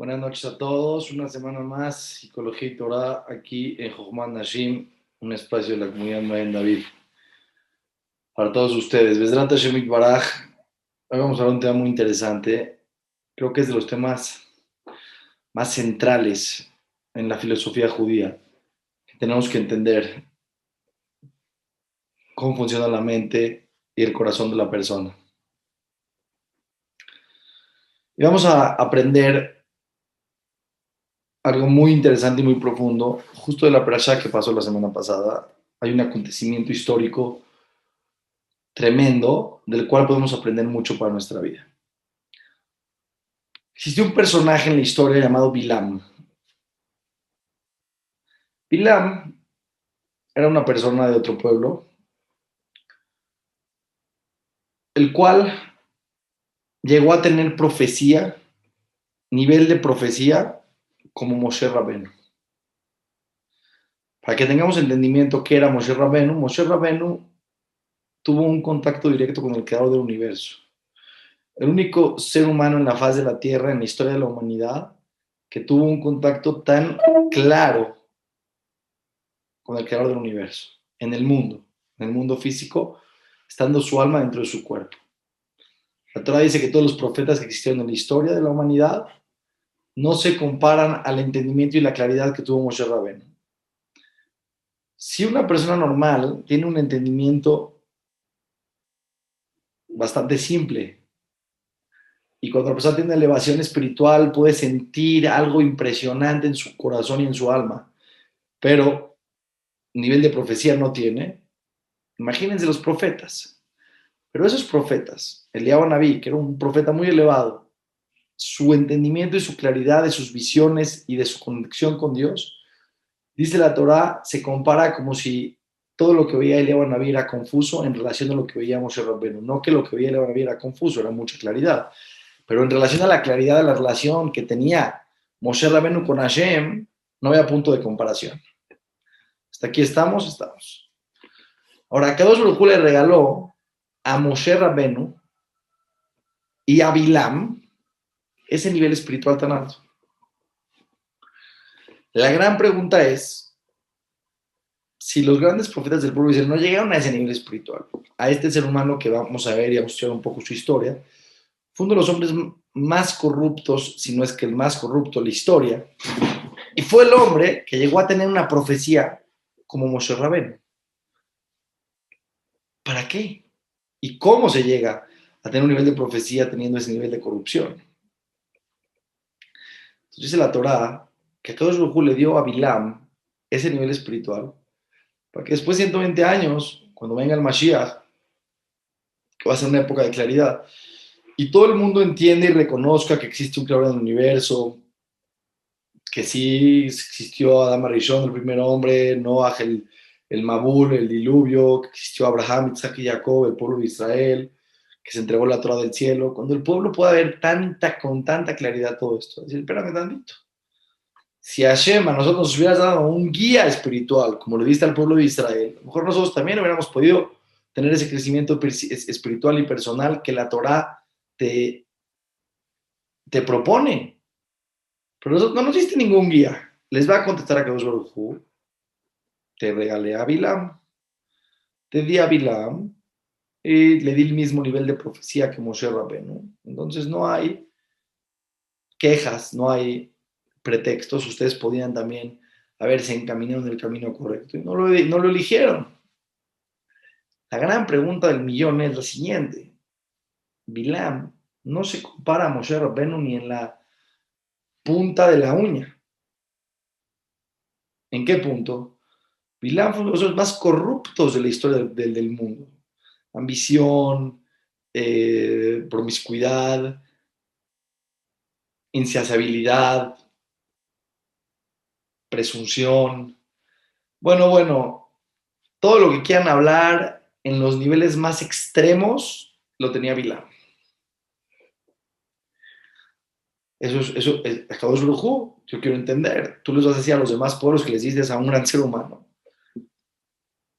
Buenas noches a todos. Una semana más, Psicología y Torah, aquí en Jochmat Nashim, un espacio de la comunidad Magen David. Para todos ustedes, Besrat Hashem Baraj, hoy vamos a hablar de un tema muy interesante. Creo que es de los temas más centrales en la filosofía judía. Tenemos que entender cómo funciona la mente y el corazón de la persona. Y vamos a aprender algo muy interesante y muy profundo, justo de la parashá que pasó la semana pasada. Hay un acontecimiento histórico tremendo del cual podemos aprender mucho para nuestra vida. Existió un personaje en la historia llamado Bilam. Bilam era una persona de otro pueblo, el cual llegó a tener profecía, nivel de profecía, como Moshe Rabenu. Para que tengamos entendimiento qué era Moshe Rabenu tuvo un contacto directo con el creador del universo. El único ser humano en la faz de la Tierra, en la historia de la humanidad, que tuvo un contacto tan claro con el creador del universo, en el mundo físico, estando su alma dentro de su cuerpo. La Torah dice que todos los profetas que existieron en la historia de la humanidad no se comparan al entendimiento y la claridad que tuvo Moshe Rabenu. Si una persona normal tiene un entendimiento bastante simple y cuando la persona tiene una elevación espiritual puede sentir algo impresionante en su corazón y en su alma, pero nivel de profecía no tiene, imagínense los profetas. Pero esos profetas, Eliyahu Naví, que era un profeta muy elevado, su entendimiento y su claridad de sus visiones y de su conexión con Dios, dice la Torá, se compara como si todo lo que veía Eliyahu Naví era confuso en relación a lo que veía Moshe Rabbeinu. No que lo que veía Eliyahu Naví era confuso, era mucha claridad. Pero en relación a la claridad de la relación que tenía Moshe Rabbeinu con Hashem, no había punto de comparación. Hasta aquí estamos. Ahora, Kadosh Baruj Hu le regaló a Moshe Rabbeinu y a Bilam ese nivel espiritual tan alto. La gran pregunta es, si los grandes profetas del pueblo de Israel no llegaron a ese nivel espiritual, a este ser humano que vamos a ver y vamos a estudiar un poco su historia, fue uno de los hombres más corruptos, si no es que el más corrupto de la historia, y fue el hombre que llegó a tener una profecía como Moshe Rabbeinu. ¿Para qué? ¿Y cómo se llega a tener un nivel de profecía teniendo ese nivel de corrupción? Entonces dice la Torá que Kadosh Baruj Hu le dio a Bilam ese nivel espiritual para que después de 120 años, cuando venga el Mashiach, que va a ser una época de claridad, y todo el mundo entiende y reconozca que existe un creador del universo, que sí existió Adam Arishon, el primer hombre, Noah, el Mabul, el diluvio, que existió Abraham, Isaac y Jacob, el pueblo de Israel, que se entregó la Torah del cielo. Cuando el pueblo pueda ver con tanta claridad todo esto, decir, espérame tantito. Si Hashem a nosotros nos hubiera dado un guía espiritual, como le diste al pueblo de Israel, a lo mejor nosotros también hubiéramos podido tener ese crecimiento espiritual y personal que la Torah te propone. Pero no nos diste ningún guía. Les va a contestar a Kadosh Baruj Hu, te regalé a Bilam, te di a Bilam y le di el mismo nivel de profecía que Moshe Rabbeinu. Entonces no hay quejas, no hay pretextos. Ustedes podían también haberse encaminado en el camino correcto y no lo eligieron. La gran pregunta del millón es la siguiente. Bilam no se compara a Moshe Rabbeinu ni en la punta de la uña. ¿En qué punto? Bilam fue uno de los más corruptos de la historia del mundo. Ambición, promiscuidad, insaciabilidad, presunción. Bueno, todo lo que quieran hablar en los niveles más extremos lo tenía Bilam. Eso es Akadosh Baruj Hu, yo quiero entender. Tú les vas a decir a los demás pueblos que les dices a un gran ser humano.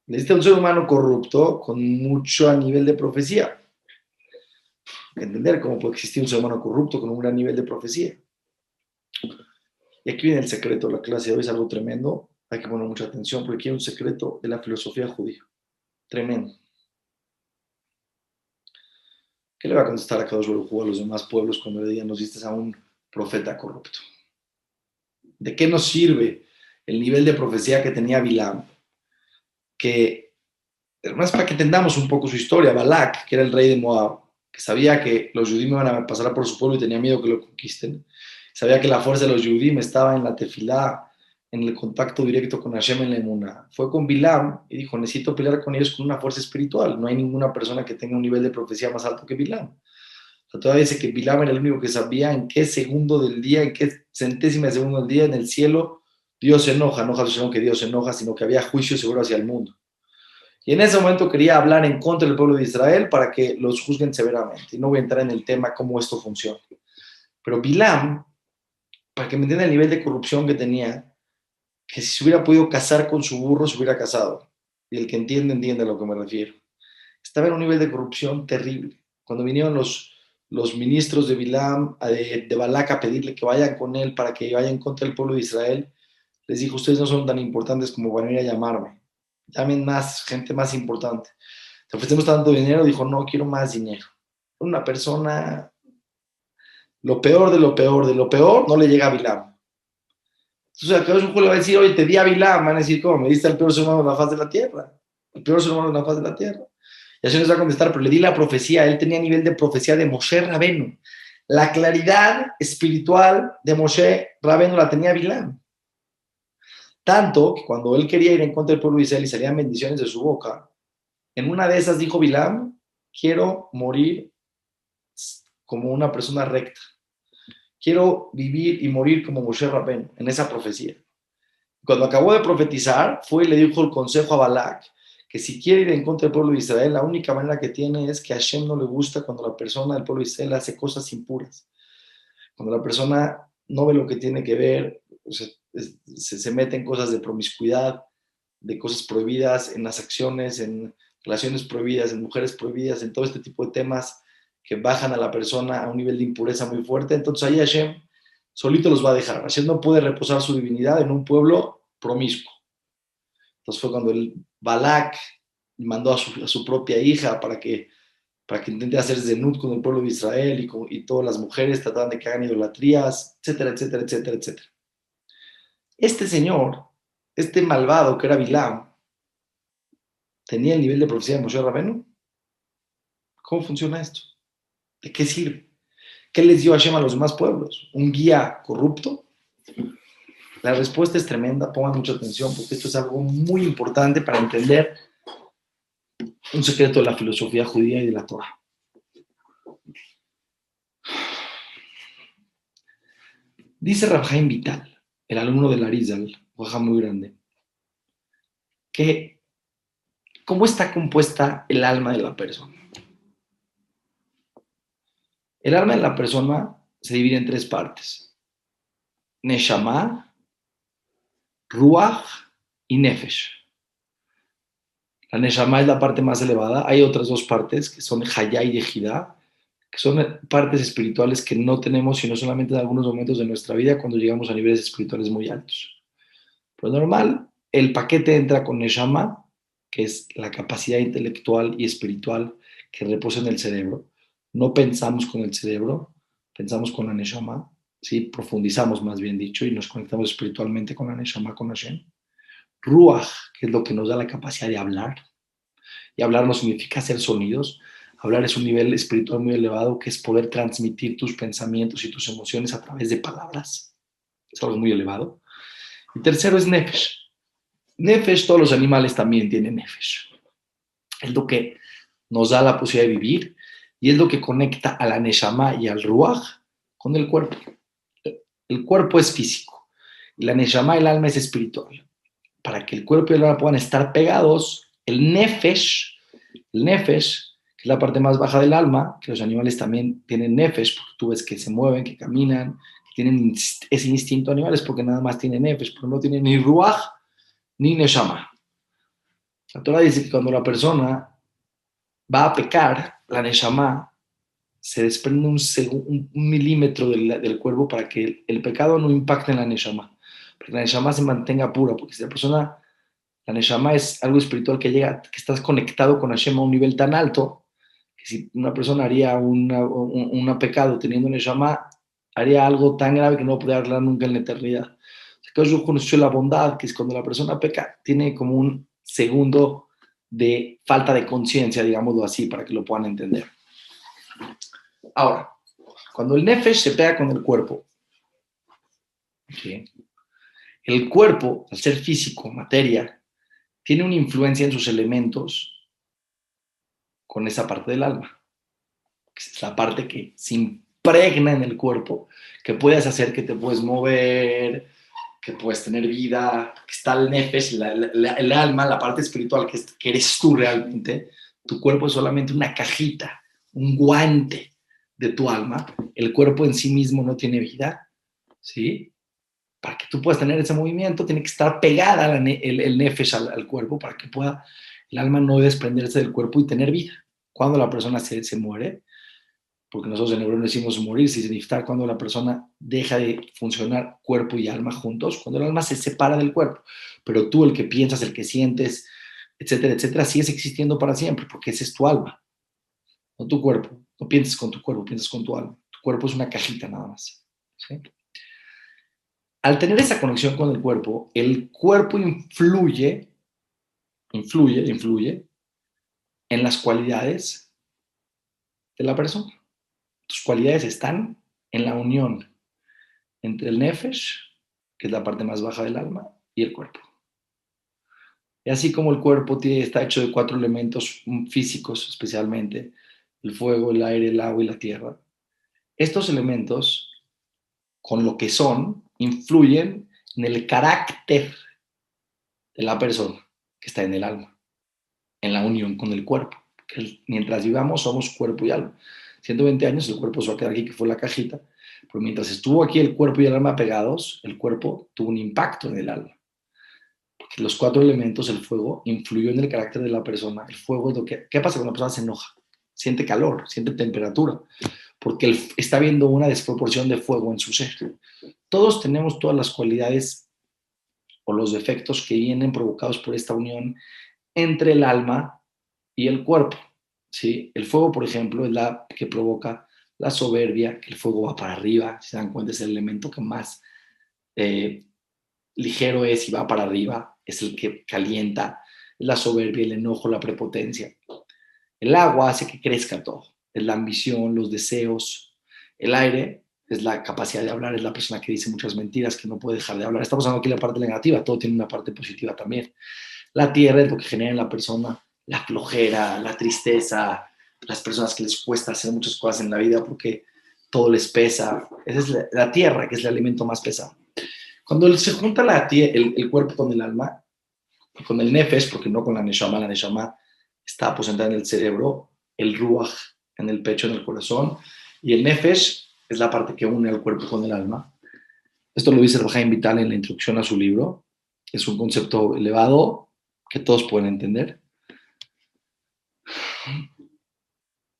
Le diste a un ser humano corrupto con mucho a nivel de profecía. Hay que entender cómo puede existir un ser humano corrupto con un gran nivel de profecía. Y aquí viene el secreto, la clase de hoy es algo tremendo, hay que poner mucha atención porque aquí hay un secreto de la filosofía judía, tremendo. ¿Qué le va a contestar a Kadosh Baruj Hu a los demás pueblos cuando le digan nos diste a un profeta corrupto? ¿De qué nos sirve el nivel de profecía que tenía Bilam? Que, más para que entendamos un poco su historia, Balak, que era el rey de Moab, que sabía que los judíos iban a pasar por su pueblo y tenía miedo que lo conquisten, sabía que la fuerza de los judíos estaba en la tefilá, en el contacto directo con Hashem en la emuná. Fue con Bilam y dijo, necesito pelear con ellos con una fuerza espiritual. No hay ninguna persona que tenga un nivel de profecía más alto que Bilam. La Torah dice que Bilam era el único que sabía en qué segundo del día, en qué centésima de segundo del día en el cielo Dios se enoja, no solo que Dios se enoja, sino que había juicio seguro hacia el mundo. Y en ese momento quería hablar en contra del pueblo de Israel para que los juzguen severamente. Y no voy a entrar en el tema cómo esto funciona. Pero Bilam, para que me entiendan el nivel de corrupción que tenía, que si se hubiera podido casar con su burro, se hubiera casado. Y el que entiende, entiende a lo que me refiero. Estaba en un nivel de corrupción terrible. Cuando vinieron los ministros de Bilam, de Balak, a pedirle que vayan con él para que vaya en contra del pueblo de Israel, les dijo, ustedes no son tan importantes como van a ir a llamarme. Llamen más, gente más importante. Te ofrecemos tanto dinero, dijo, no, quiero más dinero. Una persona, lo peor de lo peor de lo peor, no le llega a Bilam. Entonces, acá un le va a decir, oye, te di a Bilam, van a decir, ¿cómo? Me diste al peor ser humano de la faz de la tierra. El peor ser humano de la faz de la tierra. Y así nos va a contestar, pero le di la profecía, él tenía nivel de profecía de Moshe Rabenu. La claridad espiritual de Moshe Rabenu la tenía Bilam. Tanto que cuando él quería ir en contra del pueblo de Israel y salían bendiciones de su boca, en una de esas dijo Bilam, quiero morir como una persona recta. Quiero vivir y morir como Moshe Rabén, en esa profecía. Cuando acabó de profetizar, fue y le dijo el consejo a Balak, que si quiere ir en contra del pueblo de Israel, la única manera que tiene es que a Hashem no le gusta cuando la persona del pueblo de Israel hace cosas impuras. Cuando la persona no ve lo que tiene que ver, se mete en cosas de promiscuidad, de cosas prohibidas, en las acciones, en relaciones prohibidas, en mujeres prohibidas, en todo este tipo de temas que bajan a la persona a un nivel de impureza muy fuerte. Entonces ahí Hashem solito los va a dejar. Hashem no puede reposar su divinidad en un pueblo promiscuo. Entonces fue cuando el Balak mandó a su propia hija para que intente hacer zenut con el pueblo de Israel y todas las mujeres trataban de que hagan idolatrías, etcétera, etcétera, etcétera, etcétera. Este señor, este malvado que era Bilam, tenía el nivel de profecía de Moshe Rabenu. ¿Cómo funciona esto? ¿De qué sirve? ¿Qué les dio Hashem a los demás pueblos? ¿Un guía corrupto? La respuesta es tremenda, pongan mucha atención porque esto es algo muy importante para entender un secreto de la filosofía judía y de la Torah. Dice Rav Chaim Vital, el alumno de Arizal, Oaxaca muy grande, que cómo está compuesta el alma de la persona. El alma de la persona se divide en tres partes: Neshama, Ruach y Nefesh. La Neshama es la parte más elevada. Hay otras dos partes que son Hayá y Yehidá, que son partes espirituales que no tenemos sino solamente en algunos momentos de nuestra vida cuando llegamos a niveles espirituales muy altos. Pero normal, el paquete entra con Neshama, que es la capacidad intelectual y espiritual que reposa en el cerebro. No pensamos con el cerebro, pensamos con la Neshama, ¿sí? Profundizamos más bien dicho y nos conectamos espiritualmente con la Neshama, con Hashem. Ruach, que es lo que nos da la capacidad de hablar. Y hablar no significa hacer sonidos. Hablar es un nivel espiritual muy elevado, que es poder transmitir tus pensamientos y tus emociones a través de palabras. Es algo muy elevado. Y tercero es Nefesh. Nefesh, todos los animales también tienen Nefesh. Es lo que nos da la posibilidad de vivir y es lo que conecta a la Neshama y al Ruach con el cuerpo. El cuerpo es físico y la Neshama, el alma, es espiritual. Para que el cuerpo y el alma puedan estar pegados, el Nefesh, que es la parte más baja del alma, que los animales también tienen Nefesh, porque tú ves que se mueven, que caminan, que tienen ese instinto animales, porque nada más tienen Nefesh, pero no tienen ni Ruach ni Neshama. La Torah dice que cuando la persona va a pecar, la Neshama se desprende un milímetro del cuerpo para que el pecado no impacte en la neshama, para que la neshama se mantenga pura, porque si la neshama es algo espiritual que llega, que estás conectado con Hashem a un nivel tan alto, que si una persona haría un pecado teniendo neshama, haría algo tan grave que no podría arreglar nunca en la eternidad. Yo conoció la bondad, que es cuando la persona peca, tiene como un segundo de falta de conciencia, digámoslo así, para que lo puedan entender. Ahora, cuando el nefesh se pega con el cuerpo, ¿sí? El cuerpo, al ser físico, materia, tiene una influencia en sus elementos con esa parte del alma. Es la parte que se impregna en el cuerpo, que puedes hacer que te puedes mover, que puedes tener vida, que está el nefesh, el alma, la parte espiritual, que eres tú realmente. Tu cuerpo es solamente una cajita, un guante de tu alma. El cuerpo en sí mismo no tiene vida, ¿sí? Para que tú puedas tener ese movimiento, tiene que estar pegada el nefesh al cuerpo para que pueda el alma no desprenderse del cuerpo y tener vida. Cuando la persona se muere, porque nosotros en hebreo decimos morir, si significa cuando la persona deja de funcionar cuerpo y alma juntos, cuando el alma se separa del cuerpo, pero tú, el que piensas, el que sientes, etcétera, etcétera, sigues existiendo para siempre, porque ese es tu alma, no tu cuerpo. No piensas con tu cuerpo, piensas con tu alma. Tu cuerpo es una cajita nada más, ¿sí? Al tener esa conexión con el cuerpo influye en las cualidades de la persona. Tus cualidades están en la unión entre el nefesh, que es la parte más baja del alma, y el cuerpo. Y así como el cuerpo está hecho de 4 elementos físicos, especialmente el fuego, el aire, el agua y la tierra, estos elementos, con lo que son, influyen en el carácter de la persona que está en el alma, en la unión con el cuerpo. Mientras vivamos somos cuerpo y alma. 120 años el cuerpo se va a quedar aquí, que fue la cajita, pero mientras estuvo aquí el cuerpo y el alma pegados, el cuerpo tuvo un impacto en el alma. Porque los 4 elementos, el fuego, influyó en el carácter de la persona. El fuego es lo que... ¿Qué pasa cuando una persona se enoja? Siente calor, siente temperatura, porque él está viendo una desproporción de fuego en su ser. Todos tenemos todas las cualidades o los defectos que vienen provocados por esta unión entre el alma y el cuerpo, ¿sí? El fuego, por ejemplo, es la que provoca la soberbia, que el fuego va para arriba, si se dan cuenta es el elemento que más ligero es y va para arriba, es el que calienta, la soberbia, el enojo, la prepotencia. El agua hace que crezca todo, es la ambición, los deseos. El aire es la capacidad de hablar, es la persona que dice muchas mentiras, que no puede dejar de hablar. Estamos hablando aquí de la parte negativa, todo tiene una parte positiva también. La tierra es lo que genera en la persona la flojera, la tristeza, las personas que les cuesta hacer muchas cosas en la vida porque todo les pesa. Esa es la tierra, que es el alimento más pesado. Cuando se junta el cuerpo con el alma, con el nefesh, porque no con la neshama está aposentada en el cerebro, el ruach en el pecho, en el corazón, y el nefesh es la parte que une al cuerpo con el alma. Esto lo dice el Chaim Vital en la introducción a su libro. Es un concepto elevado que todos pueden entender.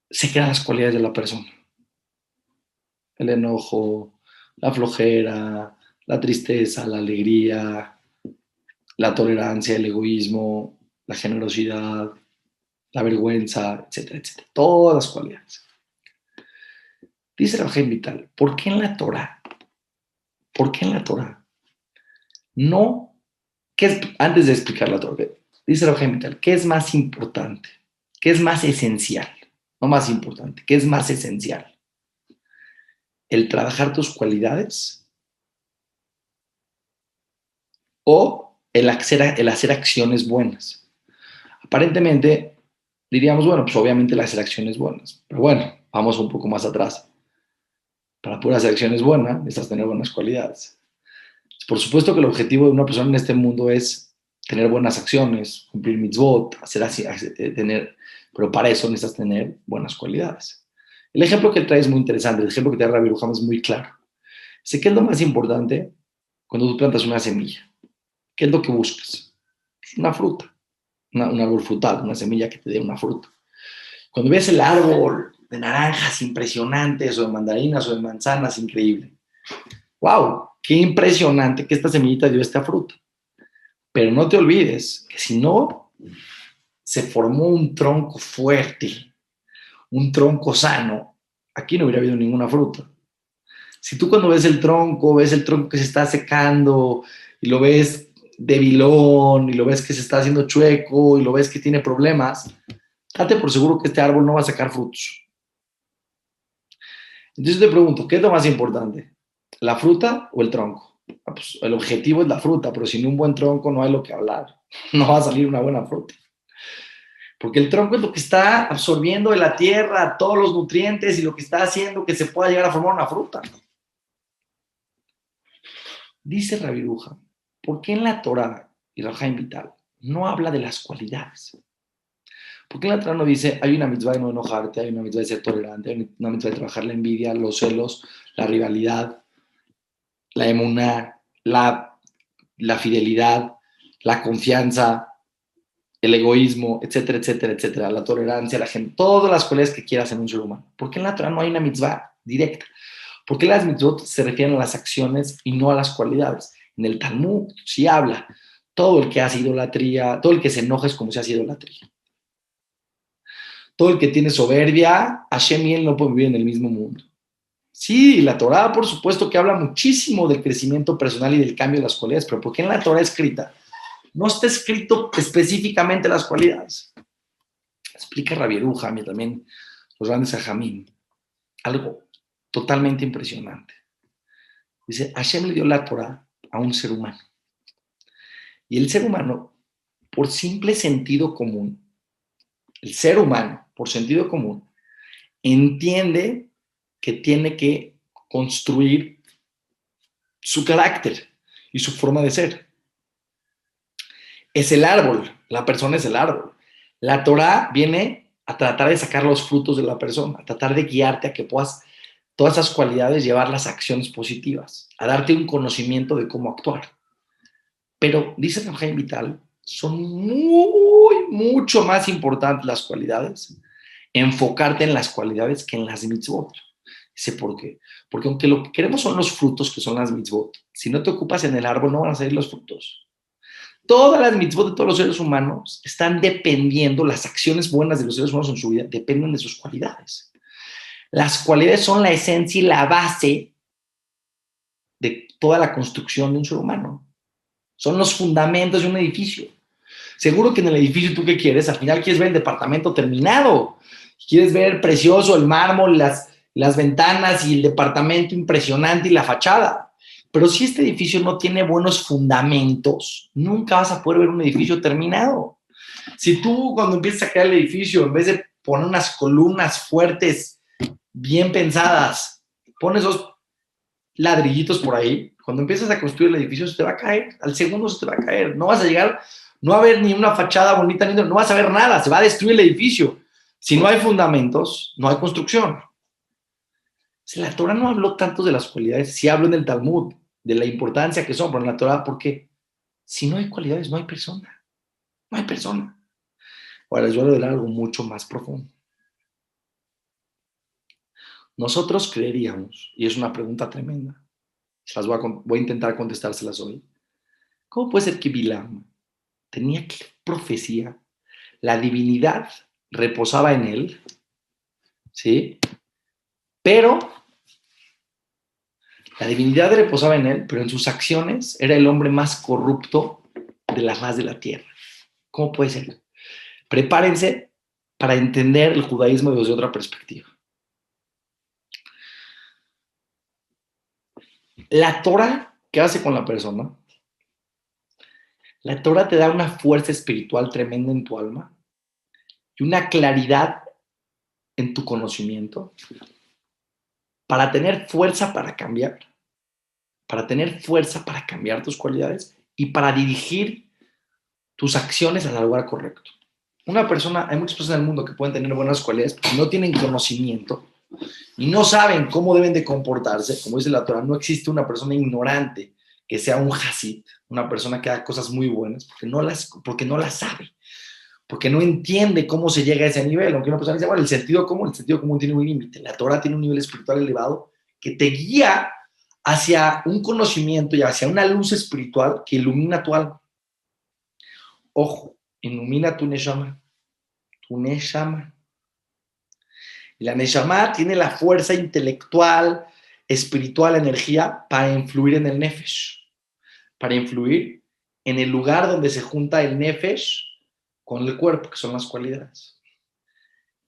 Se crean las cualidades de la persona. El enojo, la flojera, la tristeza, la alegría, la tolerancia, el egoísmo, la generosidad, la vergüenza, etcétera, etcétera. Todas las cualidades. Dice el Chaim Vital, ¿por qué en la Torah? ¿Por qué en la Torah? No, antes de explicar la Torah, dice el Chaim Vital, ¿qué es más importante? ¿Qué es más esencial? No más importante, ¿qué es más esencial? ¿El trabajar tus cualidades o el hacer acciones buenas? Aparentemente diríamos, bueno, pues obviamente el hacer acciones buenas, pero bueno, vamos un poco más atrás. Para poder hacer acciones buenas, necesitas tener buenas cualidades. Por supuesto que el objetivo de una persona en este mundo es tener buenas acciones, cumplir mitzvot, pero para eso necesitas tener buenas cualidades. El ejemplo que trae es muy interesante, el ejemplo que trae Rabbi Ruham es muy claro. Sé qué es lo más importante cuando tú plantas una semilla. ¿Qué es lo que buscas? Pues una fruta, un árbol frutal, una semilla que te dé una fruta. Cuando ves el árbol de naranjas impresionantes, o de mandarinas, o de manzanas, increíble. ¡Wow! ¡Qué impresionante que esta semillita dio esta fruta! Pero no te olvides que si no se formó un tronco fuerte, un tronco sano, aquí no hubiera habido ninguna fruta. Si tú cuando ves el tronco que se está secando y lo ves debilón y lo ves que se está haciendo chueco y lo ves que tiene problemas, date por seguro que este árbol no va a sacar frutos. Entonces te pregunto, ¿qué es lo más importante? ¿La fruta o el tronco? Pues el objetivo es la fruta, pero sin un buen tronco no hay lo que hablar. No va a salir una buena fruta. Porque el tronco es lo que está absorbiendo de la tierra todos los nutrientes y lo que está haciendo que se pueda llegar a formar una fruta. Dice Rabbi Yehuda, ¿por qué en la Torah y Rav Chaim Vital no habla de las cualidades? ¿Por qué en la Torah no dice hay una mitzvah de no enojarte, hay una mitzvah de ser tolerante, hay una mitzvah de trabajar la envidia, los celos, la rivalidad, la emuná, la fidelidad, la confianza, el egoísmo, etcétera, etcétera, etcétera, la tolerancia, la gente, todas las cualidades que quieras en un ser humano? ¿Por qué en la Torah no hay una mitzvah directa? ¿Por qué las mitzvot se refieren a las acciones y no a las cualidades? En el Talmud sí habla, todo el que hace idolatría, todo el que se enoja es como si hace idolatría. Todo el que tiene soberbia, Hashem y él no pueden vivir en el mismo mundo. Sí, la Torah, por supuesto, que habla muchísimo del crecimiento personal y del cambio de las cualidades, pero ¿por qué en la Torah escrita no está escrito específicamente las cualidades? Explica Rabbi Yehuda, y también los grandes Jajamim, algo totalmente impresionante. Dice, Hashem le dio la Torah a un ser humano. Y el ser humano, por simple sentido común, el ser humano, por sentido común, entiende que tiene que construir su carácter y su forma de ser. Es el árbol, la persona es el árbol. La Torah viene a tratar de sacar los frutos de la persona, a tratar de guiarte a que puedas todas esas cualidades llevarlas a acciones positivas, a darte un conocimiento de cómo actuar. Pero, dice Rav Chaim Vital, son mucho más importantes las cualidades, enfocarte en las cualidades que en las mitzvot. Dice, ¿por qué? Porque aunque lo que queremos son los frutos, que son las mitzvot, si no te ocupas en el árbol no van a salir los frutos. Todas las mitzvot de todos los seres humanos están dependiendo, las acciones buenas de los seres humanos en su vida dependen de sus cualidades. Las cualidades son la esencia y la base de toda la construcción de un ser humano. Son los fundamentos de un edificio. Seguro que en el edificio tú qué quieres, al final quieres ver el departamento terminado, quieres ver precioso el mármol, las ventanas y el departamento impresionante y la fachada. Pero si este edificio no tiene buenos fundamentos, nunca vas a poder ver un edificio terminado. Si tú cuando empiezas a crear el edificio, en vez de poner unas columnas fuertes, bien pensadas, pones dos ladrillitos por ahí, cuando empiezas a construir el edificio se te va a caer, al segundo se te va a caer, no vas a llegar, no va a haber ni una fachada bonita, no vas a ver nada, se va a destruir el edificio. Si no hay fundamentos, no hay construcción. La Torah no habló tanto de las cualidades, sí habló en el Talmud, de la importancia que son, pero en la Torah, porque si no hay cualidades, no hay persona. No hay persona. Ahora les voy a hablar de algo mucho más profundo. Nosotros creeríamos, y es una pregunta tremenda, las voy a intentar contestárselas hoy. ¿Cómo puede ser que Bilam tenía que profecía? La divinidad reposaba en él, ¿sí? Pero la divinidad reposaba en él, pero en sus acciones era el hombre más corrupto de la faz de la tierra. ¿Cómo puede ser? Prepárense para entender el judaísmo desde otra perspectiva. La Torah, ¿qué hace con la persona? La Torah te da una fuerza espiritual tremenda en tu alma y una claridad en tu conocimiento para tener fuerza para cambiar tus cualidades y para dirigir tus acciones al lugar correcto. Hay muchas personas en el mundo que pueden tener buenas cualidades, pero no tienen conocimiento y no saben cómo deben de comportarse. Como dice la Torah, no existe una persona ignorante que sea un hasid, una persona que haga cosas muy buenas, porque no las sabe. porque no entiende cómo se llega a ese nivel. Aunque una persona dice, bueno, el sentido común tiene un límite. La Torah tiene un nivel espiritual elevado que te guía hacia un conocimiento y hacia una luz espiritual que ilumina tu alma. Ojo, ilumina tu neshama. Tu neshama. Y la neshama tiene la fuerza intelectual, espiritual, energía para influir en el nefesh, para influir en el lugar donde se junta el nefesh con el cuerpo, que son las cualidades.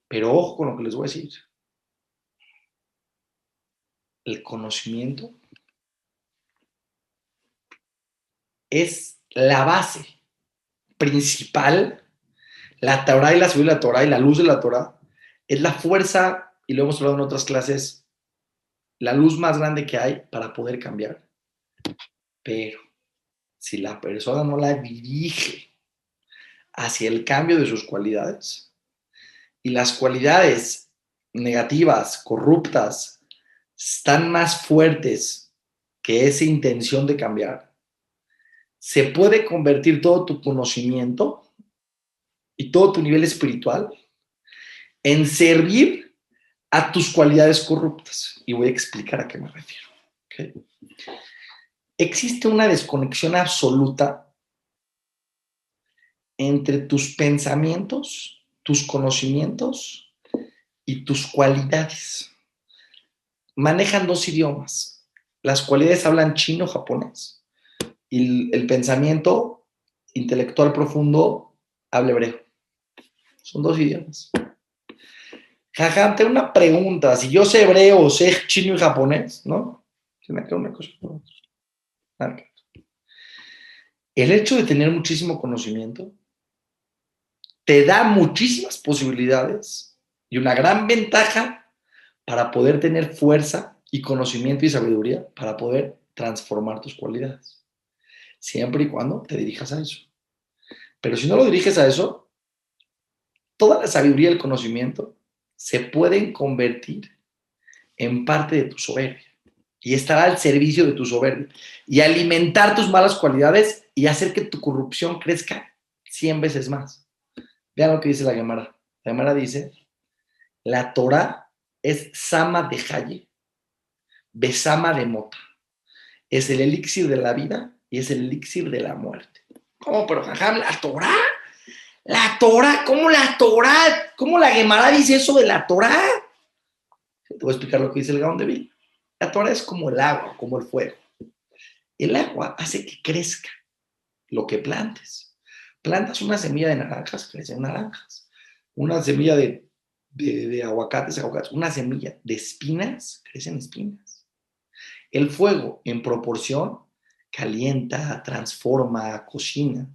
Pero ojo con lo que les voy a decir. El conocimiento es la base principal. La Torah y la sabiduría de la Torah y la luz de la Torah es la fuerza, y lo hemos hablado en otras clases, la luz más grande que hay para poder cambiar. Pero si la persona no la dirige hacia el cambio de sus cualidades, y las cualidades negativas, corruptas, están más fuertes que esa intención de cambiar, se puede convertir todo tu conocimiento y todo tu nivel espiritual en servir a tus cualidades corruptas. Y voy a explicar a qué me refiero. ¿Okay? Existe una desconexión absoluta entre tus pensamientos, tus conocimientos y tus cualidades. Manejan dos idiomas. Las cualidades hablan chino, japonés. Y el pensamiento intelectual profundo habla hebreo. Son dos idiomas. Jajam, tengo una pregunta. Si yo sé hebreo, sé chino y japonés, ¿no? Tiene que ver una cosa con otra. El hecho de tener muchísimo conocimiento te da muchísimas posibilidades y una gran ventaja para poder tener fuerza y conocimiento y sabiduría para poder transformar tus cualidades. Siempre y cuando te dirijas a eso. Pero si no lo diriges a eso, toda la sabiduría y el conocimiento se pueden convertir en parte de tu soberbia y estar al servicio de tu soberbia y alimentar tus malas cualidades y hacer que tu corrupción crezca 100 veces más. Vean lo que dice la Gemara. La Gemara dice, la Torah es Sama de Haye, Besama de Mota. Es el elixir de la vida y es el elixir de la muerte. ¿Cómo? Pero jajam, ¿la Torah? ¿La Torah? ¿Cómo la Torah? ¿Cómo la Gemara dice eso de la Torah? Te voy a explicar lo que dice el Gaón de Vilna. La Torah es como el agua, como el fuego. El agua hace que crezca lo que plantes. Plantas una semilla de naranjas, crecen naranjas. Una semilla de aguacates, aguacates. Una semilla de espinas, crecen espinas. El fuego, en proporción, calienta, transforma, cocina.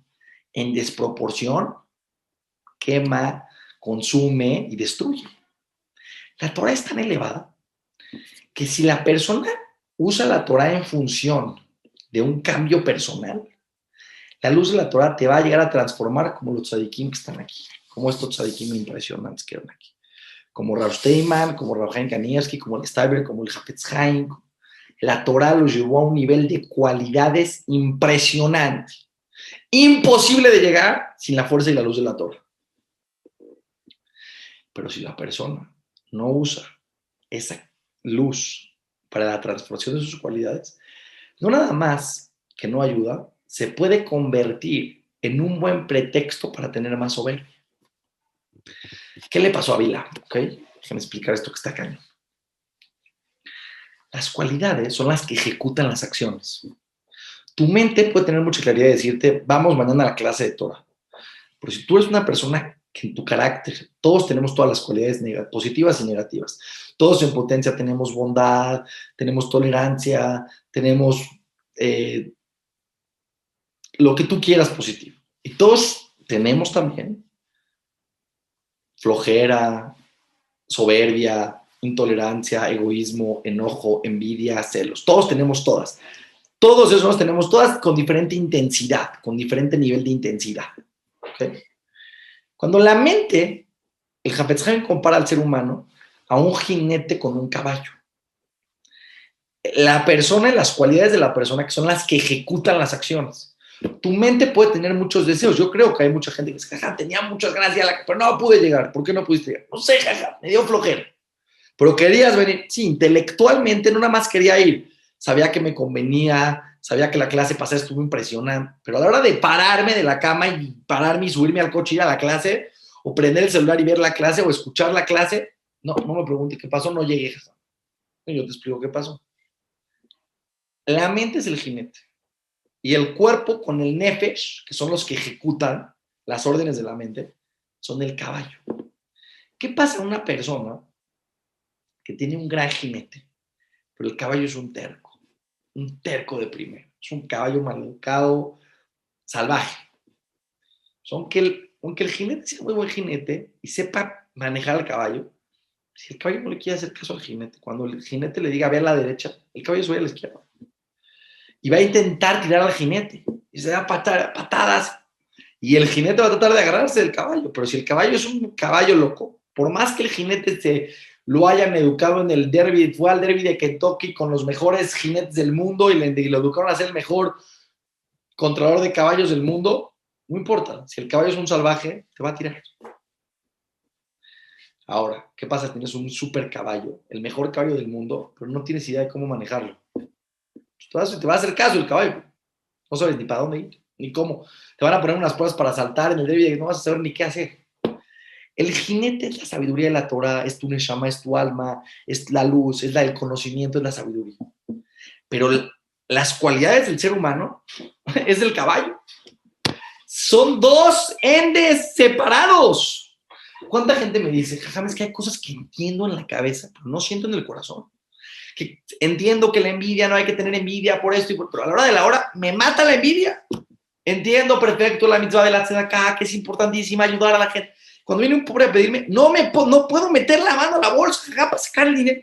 En desproporción, quema, consume y destruye. La Torah es tan elevada que si la persona usa la Torah en función de un cambio personal, la luz de la Torah te va a llegar a transformar como los tzadikim que están aquí, como estos tzadikim impresionantes que eran aquí, como Rav Steinman, como Rav Chaim Kanievski, como el Steiber, como el Hafetz Haim. La Torah los llevó a un nivel de cualidades impresionante, imposible de llegar sin la fuerza y la luz de la Torah. Pero si la persona no usa esa luz para la transformación de sus cualidades, no nada más que no ayuda, se puede convertir en un buen pretexto para tener más soberbia. ¿Qué le pasó a Bilam? ¿Okay? Déjenme explicar esto que está acá. Las cualidades son las que ejecutan las acciones. Tu mente puede tener mucha claridad de decirte, vamos mañana a la clase de Torah. Pero si tú eres una persona que en tu carácter, todos tenemos todas las cualidades positivas y negativas. Todos en potencia tenemos bondad, tenemos tolerancia, tenemos lo que tú quieras positivo. Y todos tenemos también flojera, soberbia, intolerancia, egoísmo, enojo, envidia, celos. Todos tenemos todas. Todos esos tenemos todas con diferente intensidad, con diferente nivel de intensidad. ¿Okay? Cuando la mente, el Hafetz Haim compara al ser humano a un jinete con un caballo. La persona y las cualidades de la persona que son las que ejecutan las acciones. Tu mente puede tener muchos deseos. Yo creo que hay mucha gente que dice, jaja, tenía muchas ganas de ir a la, pero no pude llegar. ¿Por qué no pudiste llegar? No sé, jaja, me dio flojera. Pero querías venir. Sí, intelectualmente no nada más quería ir. Sabía que me convenía, sabía que la clase pasada estuvo impresionante, pero a la hora de pararme de la cama y pararme y subirme al coche y ir a la clase, o prender el celular y ver la clase, o escuchar la clase, no me pregunte qué pasó, no llegué. Yo te explico qué pasó. La mente es el jinete y el cuerpo con el nefesh, que son los que ejecutan las órdenes de la mente, son el caballo. ¿Qué pasa a una persona que tiene un gran jinete, pero el caballo es un terco de primero, es un caballo maleducado, salvaje? Aunque el jinete sea muy buen jinete y sepa manejar al caballo, si el caballo no le quiere hacer caso al jinete, cuando el jinete le diga ve a la derecha, el caballo se va a la izquierda. Y va a intentar tirar al jinete. Y se da patadas. Y el jinete va a tratar de agarrarse del caballo. Pero si el caballo es un caballo loco, por más que el jinete lo hayan educado en el derby, fue al derby de Kentucky con los mejores jinetes del mundo y lo educaron a ser el mejor controlador de caballos del mundo, no importa. Si el caballo es un salvaje, te va a tirar. Ahora, ¿qué pasa? Tienes un super caballo, el mejor caballo del mundo, pero no tienes idea de cómo manejarlo. Te va a hacer caso el caballo. No sabes ni para dónde ir, ni cómo. Te van a poner unas pruebas para saltar en el derby y no vas a saber ni qué hacer. El jinete es la sabiduría de la Torah, es tu neshama, es tu alma, es la luz, es el conocimiento, es la sabiduría. Pero las cualidades del ser humano es del caballo. Son dos endes separados. ¿Cuánta gente me dice, jaja, es que hay cosas que entiendo en la cabeza, pero no siento en el corazón? Que entiendo que la envidia, no hay que tener envidia por esto, pero a la hora de la hora me mata la envidia. Entiendo perfecto la mitzvah de la tzedakah, que es importantísima ayudar a la gente. Cuando viene un pobre a pedirme, no puedo meter la mano a la bolsa, jaja, para sacar el dinero.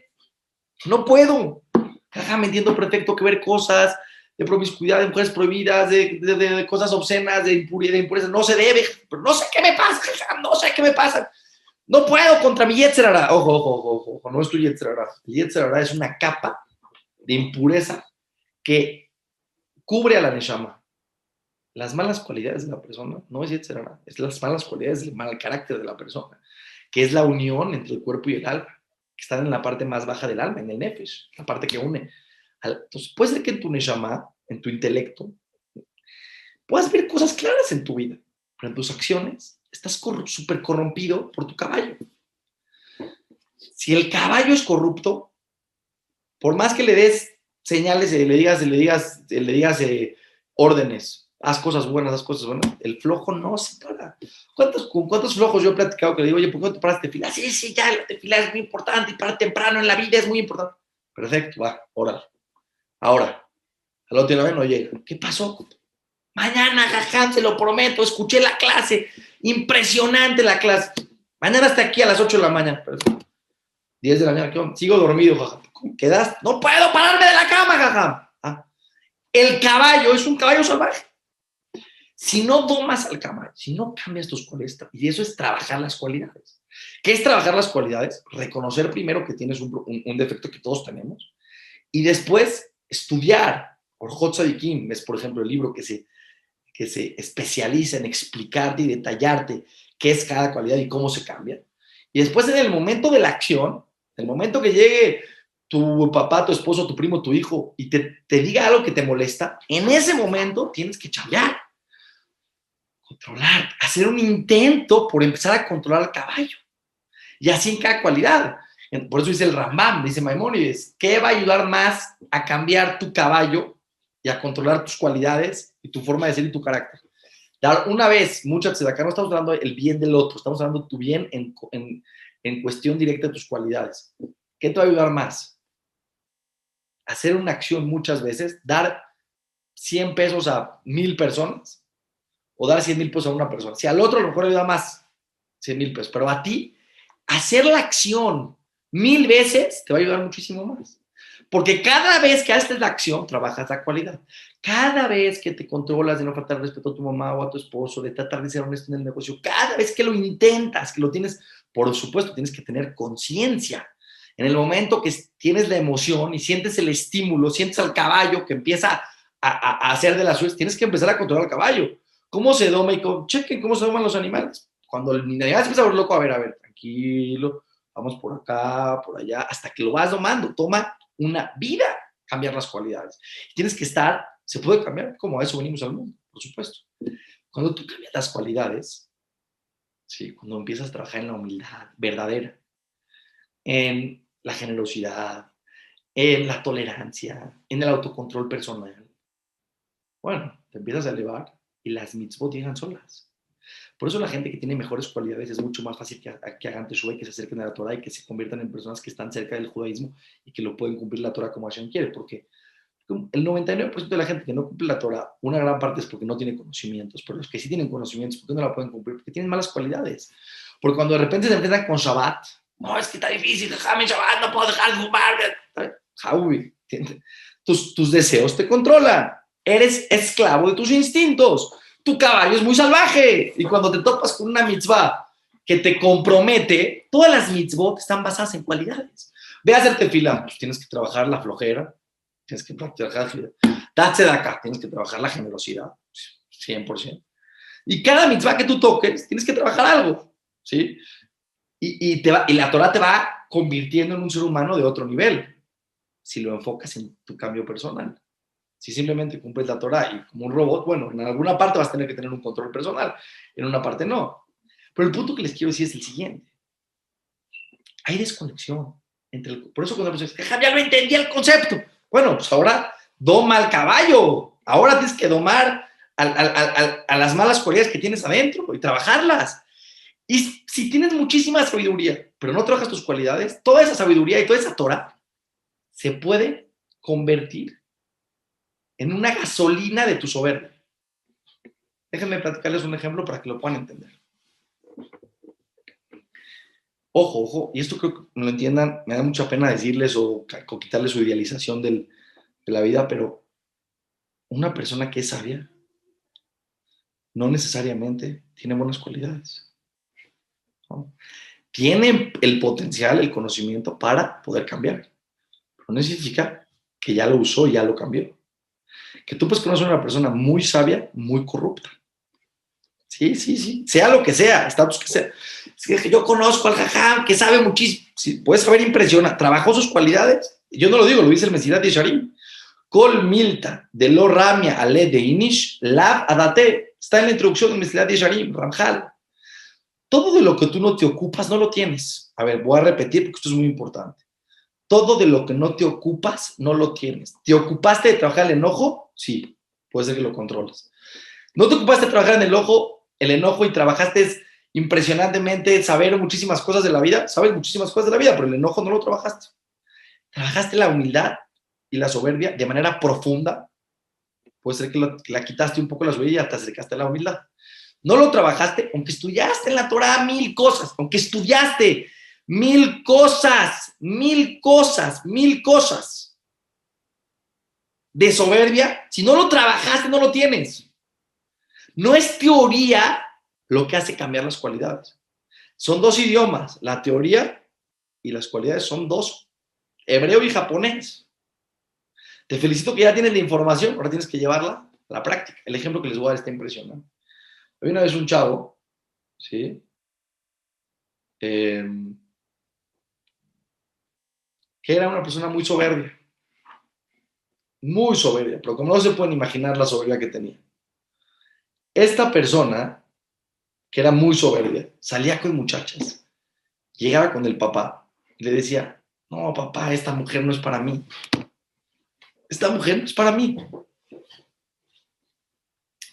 No puedo. Jaja, me entiendo perfecto que ver cosas de promiscuidad, de mujeres prohibidas, de cosas obscenas, de impureza, no se debe, pero no sé qué me pasa, jaja, no sé qué me pasa. No puedo contra mi Yetzer Hara. Ojo, no es tu Yetzer Hara. El Yetzer Hara es una capa de impureza que cubre a la Neshama. Las malas cualidades de la persona no es Yetzer Hara, es las malas cualidades del mal carácter de la persona, que es la unión entre el cuerpo y el alma, que están en la parte más baja del alma, en el nefesh, la parte que une. Entonces, puede ser que en tu Neshama, en tu intelecto, puedas ver cosas claras en tu vida, pero en tus acciones estás súper corrompido por tu caballo. Si el caballo es corrupto, por más que le des señales y le digas órdenes, haz cosas buenas, el flojo no se para. ¿Con cuántos flojos yo he platicado que le digo, oye, ¿por qué no te paras tefilá? Sí, ya, la tefilá es muy importante y parar temprano en la vida es muy importante. Perfecto, va, órale. Ahora, al otro día no llega. ¿Qué pasó? Mañana, jajam, se lo prometo, escuché la clase, impresionante la clase. Mañana hasta aquí a las 8 de la mañana. 10 de la mañana, sigo dormido, jajam. ¿Quedaste? No puedo pararme de la cama, jajam. El caballo es un caballo salvaje. Si no domas al caballo, si no cambias tus cualidades, y eso es trabajar las cualidades. ¿Qué es trabajar las cualidades? Reconocer primero que tienes un defecto que todos tenemos y después estudiar. Orjot Tzadikim es, por ejemplo, el libro que se especializa en explicarte y detallarte qué es cada cualidad y cómo se cambia. Y después en el momento de la acción, el momento que llegue tu papá, tu esposo, tu primo, tu hijo y te diga algo que te molesta, en ese momento tienes que chambear, controlar, hacer un intento por empezar a controlar al caballo. Y así en cada cualidad. Por eso dice el Rambam, dice Maimónides, ¿qué va a ayudar más a cambiar tu caballo y a controlar tus cualidades y tu forma de ser y tu carácter? Dar una vez, muchas veces acá no estamos hablando del bien del otro, estamos hablando de tu bien en cuestión directa de tus cualidades. ¿Qué te va a ayudar más? Hacer una acción muchas veces, dar 100 pesos a 1000 personas o dar 100,000 pesos a una persona. Si al otro a lo mejor le ayuda más 100,000 pesos, pero a ti, hacer la acción 1000 veces te va a ayudar muchísimo más. Porque cada vez que haces la acción, trabajas la cualidad. Cada vez que te controlas de no faltar respeto a tu mamá o a tu esposo, de tratar de ser honesto en el negocio, cada vez que lo intentas, que lo tienes, por supuesto, tienes que tener conciencia. En el momento que tienes la emoción y sientes el estímulo, sientes al caballo que empieza a hacer de las suyas, tienes que empezar a controlar al caballo. ¿Cómo se doma? Chequen cómo se doman los animales. Cuando el animal se empieza a volver loco, a ver, tranquilo, vamos por acá, por allá, hasta que lo vas domando. Toma una vida cambiar las cualidades. Tienes que estar, se puede cambiar, como a eso venimos al mundo, por supuesto. Cuando tú cambias las cualidades, ¿sí? Cuando empiezas a trabajar en la humildad verdadera, en la generosidad, en la tolerancia, en el autocontrol personal, bueno, te empiezas a elevar y las mitzvot llegan solas. Por eso la gente que tiene mejores cualidades es mucho más fácil que hagan teshuva y que se acerquen a la Torah y que se conviertan en personas que están cerca del judaísmo y que lo pueden cumplir la Torah como Hashem quiere. Porque el 99% de la gente que no cumple la Torah, una gran parte es porque no tiene conocimientos, pero los que sí tienen conocimientos, ¿por qué no la pueden cumplir? Porque tienen malas cualidades. Porque cuando de repente se enfrentan con Shabbat, no, es que está difícil, déjame Shabbat, no puedo dejar de fumar. Javi, tus deseos te controlan. Eres esclavo de tus instintos. Tu caballo es muy salvaje. Y cuando te topas con una mitzvah que te compromete, todas las mitzvot están basadas en cualidades. Ve a hacerte fila, pues tienes que trabajar la flojera, tienes que trabajar darse de acá, tienes que trabajar la generosidad, 100%. Y cada mitzvah que tú toques, tienes que trabajar algo, ¿sí? Y la Torah te va convirtiendo en un ser humano de otro nivel, si lo enfocas en tu cambio personal. Si simplemente cumples la Torah y como un robot, bueno, en alguna parte vas a tener que tener un control personal, en una parte no. Pero el punto que les quiero decir es el siguiente. Hay desconexión. Por eso cuando dices, ya no entendía el concepto. Bueno, pues ahora doma al caballo. Ahora tienes que domar a las malas cualidades que tienes adentro y trabajarlas. Y si tienes muchísima sabiduría, pero no trabajas tus cualidades, toda esa sabiduría y toda esa Torah se puede convertir en una gasolina de tu soberbia. Déjenme platicarles un ejemplo para que lo puedan entender. Ojo, y esto creo que me lo entiendan, me da mucha pena decirles o quitarles su idealización de la vida, pero una persona que es sabia no necesariamente tiene buenas cualidades, ¿no? Tiene el potencial, el conocimiento para poder cambiar, pero no significa que ya lo usó y ya lo cambió. Que tú puedes conocer a una persona muy sabia, muy corrupta. Sí, sea lo que sea, estatus que sea. Es que yo conozco al jajam que sabe muchísimo. Sí, puedes saber, impresiona. Trabajó sus cualidades. Yo no lo digo, lo dice el Mesilat Yesharim. Kol milta de lo ramia ale de inish lab adate. Está en la introducción del Mesilat Yesharim, Ramjal. Todo de lo que tú no te ocupas no lo tienes. A ver, voy a repetir porque esto es muy importante. Todo de lo que no te ocupas no lo tienes. ¿Te ocupaste de trabajar el enojo? Sí, puede ser que lo controles. ¿No te ocupaste de trabajar en el enojo y trabajaste impresionantemente saber muchísimas cosas de la vida? Sabes muchísimas cosas de la vida, pero el enojo no lo trabajaste. Trabajaste la humildad y la soberbia de manera profunda. Puede ser que la quitaste un poco la soberbia y te acercaste a la humildad. No lo trabajaste, aunque estudiaste en la Torah 1000 cosas, aunque estudiaste 1000 cosas, 1000 cosas, 1000 cosas de soberbia, si no lo trabajaste, no lo tienes. No es teoría lo que hace cambiar las cualidades. Son dos idiomas, la teoría y las cualidades son dos, hebreo y japonés. Te felicito que ya tienes la información, ahora tienes que llevarla a la práctica. El ejemplo que les voy a dar está impresionante. Había una vez un chavo, ¿sí? Que era una persona muy soberbia, pero como no se pueden imaginar la soberbia que tenía. Esta persona, que era muy soberbia, salía con muchachas, llegaba con el papá y le decía, no, papá, esta mujer no es para mí. Esta mujer no es para mí.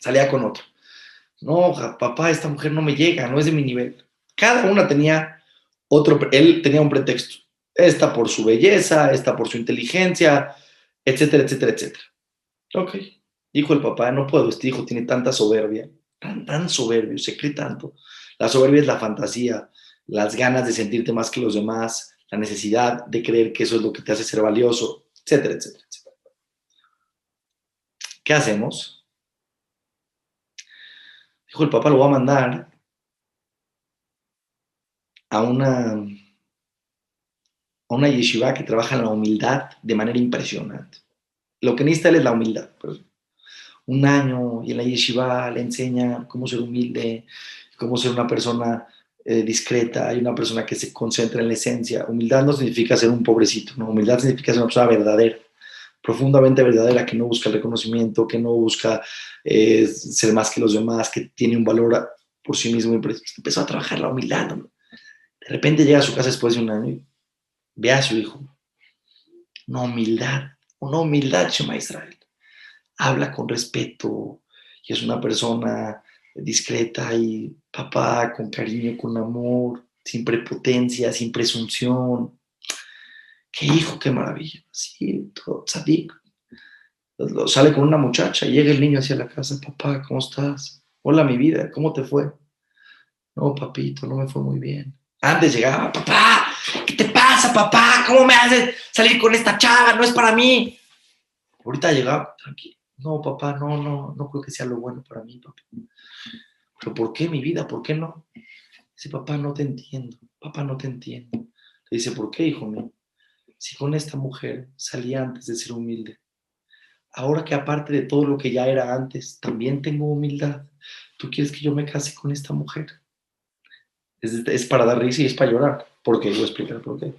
Salía con otro. No, papá, esta mujer no me llega, no es de mi nivel. Cada una tenía él tenía un pretexto. Esta por su belleza, esta por su inteligencia, etcétera, etcétera, etcétera. Ok. Dijo el papá, no puedo, este hijo tiene tanta soberbia, tan soberbio, se cree tanto. La soberbia es la fantasía, las ganas de sentirte más que los demás, la necesidad de creer que eso es lo que te hace ser valioso, etcétera, etcétera, etcétera. ¿Qué hacemos? Dijo el papá, lo voy a mandar a una yeshiva que trabaja en la humildad de manera impresionante. Lo que necesita él es la humildad. Pero un año y en la yeshiva le enseñan cómo ser humilde, cómo ser una persona discreta y una persona que se concentra en la esencia. Humildad no significa ser un pobrecito, ¿no? Humildad significa ser una persona verdadera, profundamente verdadera, que no busca el reconocimiento, que no busca ser más que los demás, que tiene un valor por sí mismo. Empezó a trabajar la humildad, ¿no? De repente llega a su casa después de un año y ve a su hijo. Una humildad, Shema Israel. Habla con respeto y es una persona discreta y papá con cariño, con amor, sin prepotencia, sin presunción. Qué hijo, qué maravilla. Sí, todo tzadik. Sale con una muchacha y llega el niño hacia la casa. Papá, ¿cómo estás? Hola, mi vida, ¿cómo te fue? No, papito, no me fue muy bien. Antes llegaba, papá, ¿qué te pasa, papá? ¿Cómo me haces salir con esta chava? No es para mí. Ahorita llegaba, tranquilo. No, papá, no creo que sea lo bueno para mí, papá. ¿Pero por qué, mi vida? ¿Por qué no? Dice, papá, no te entiendo. Papá, no te entiendo. Le dice, ¿por qué, hijo mío? Si con esta mujer salí antes de ser humilde, ahora que aparte de todo lo que ya era antes, también tengo humildad, ¿tú quieres que yo me case con esta mujer? Es para dar risa y es para llorar. ¿Por qué? Voy a explicar por qué.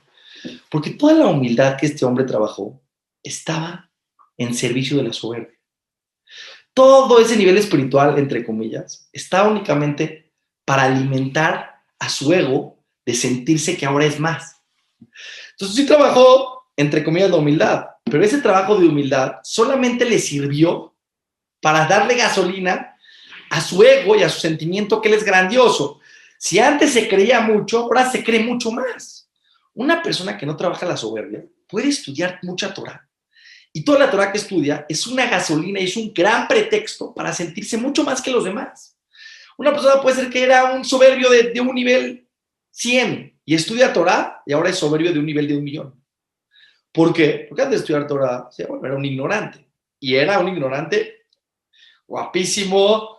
Porque toda la humildad que este hombre trabajó estaba en servicio de la soberbia. Todo ese nivel espiritual, entre comillas, está únicamente para alimentar a su ego de sentirse que ahora es más. Entonces sí trabajó, entre comillas, la humildad, pero ese trabajo de humildad solamente le sirvió para darle gasolina a su ego y a su sentimiento que él es grandioso. Si antes se creía mucho, ahora se cree mucho más. Una persona que no trabaja la soberbia puede estudiar mucha Torah. Y toda la Torah que estudia es una gasolina y es un gran pretexto para sentirse mucho más que los demás. Una persona puede ser que era un soberbio de un nivel 100 y estudia Torah y ahora es soberbio de un nivel de 1.000.000. ¿Por qué? Porque antes de estudiar Torah era un ignorante. Y era un ignorante guapísimo,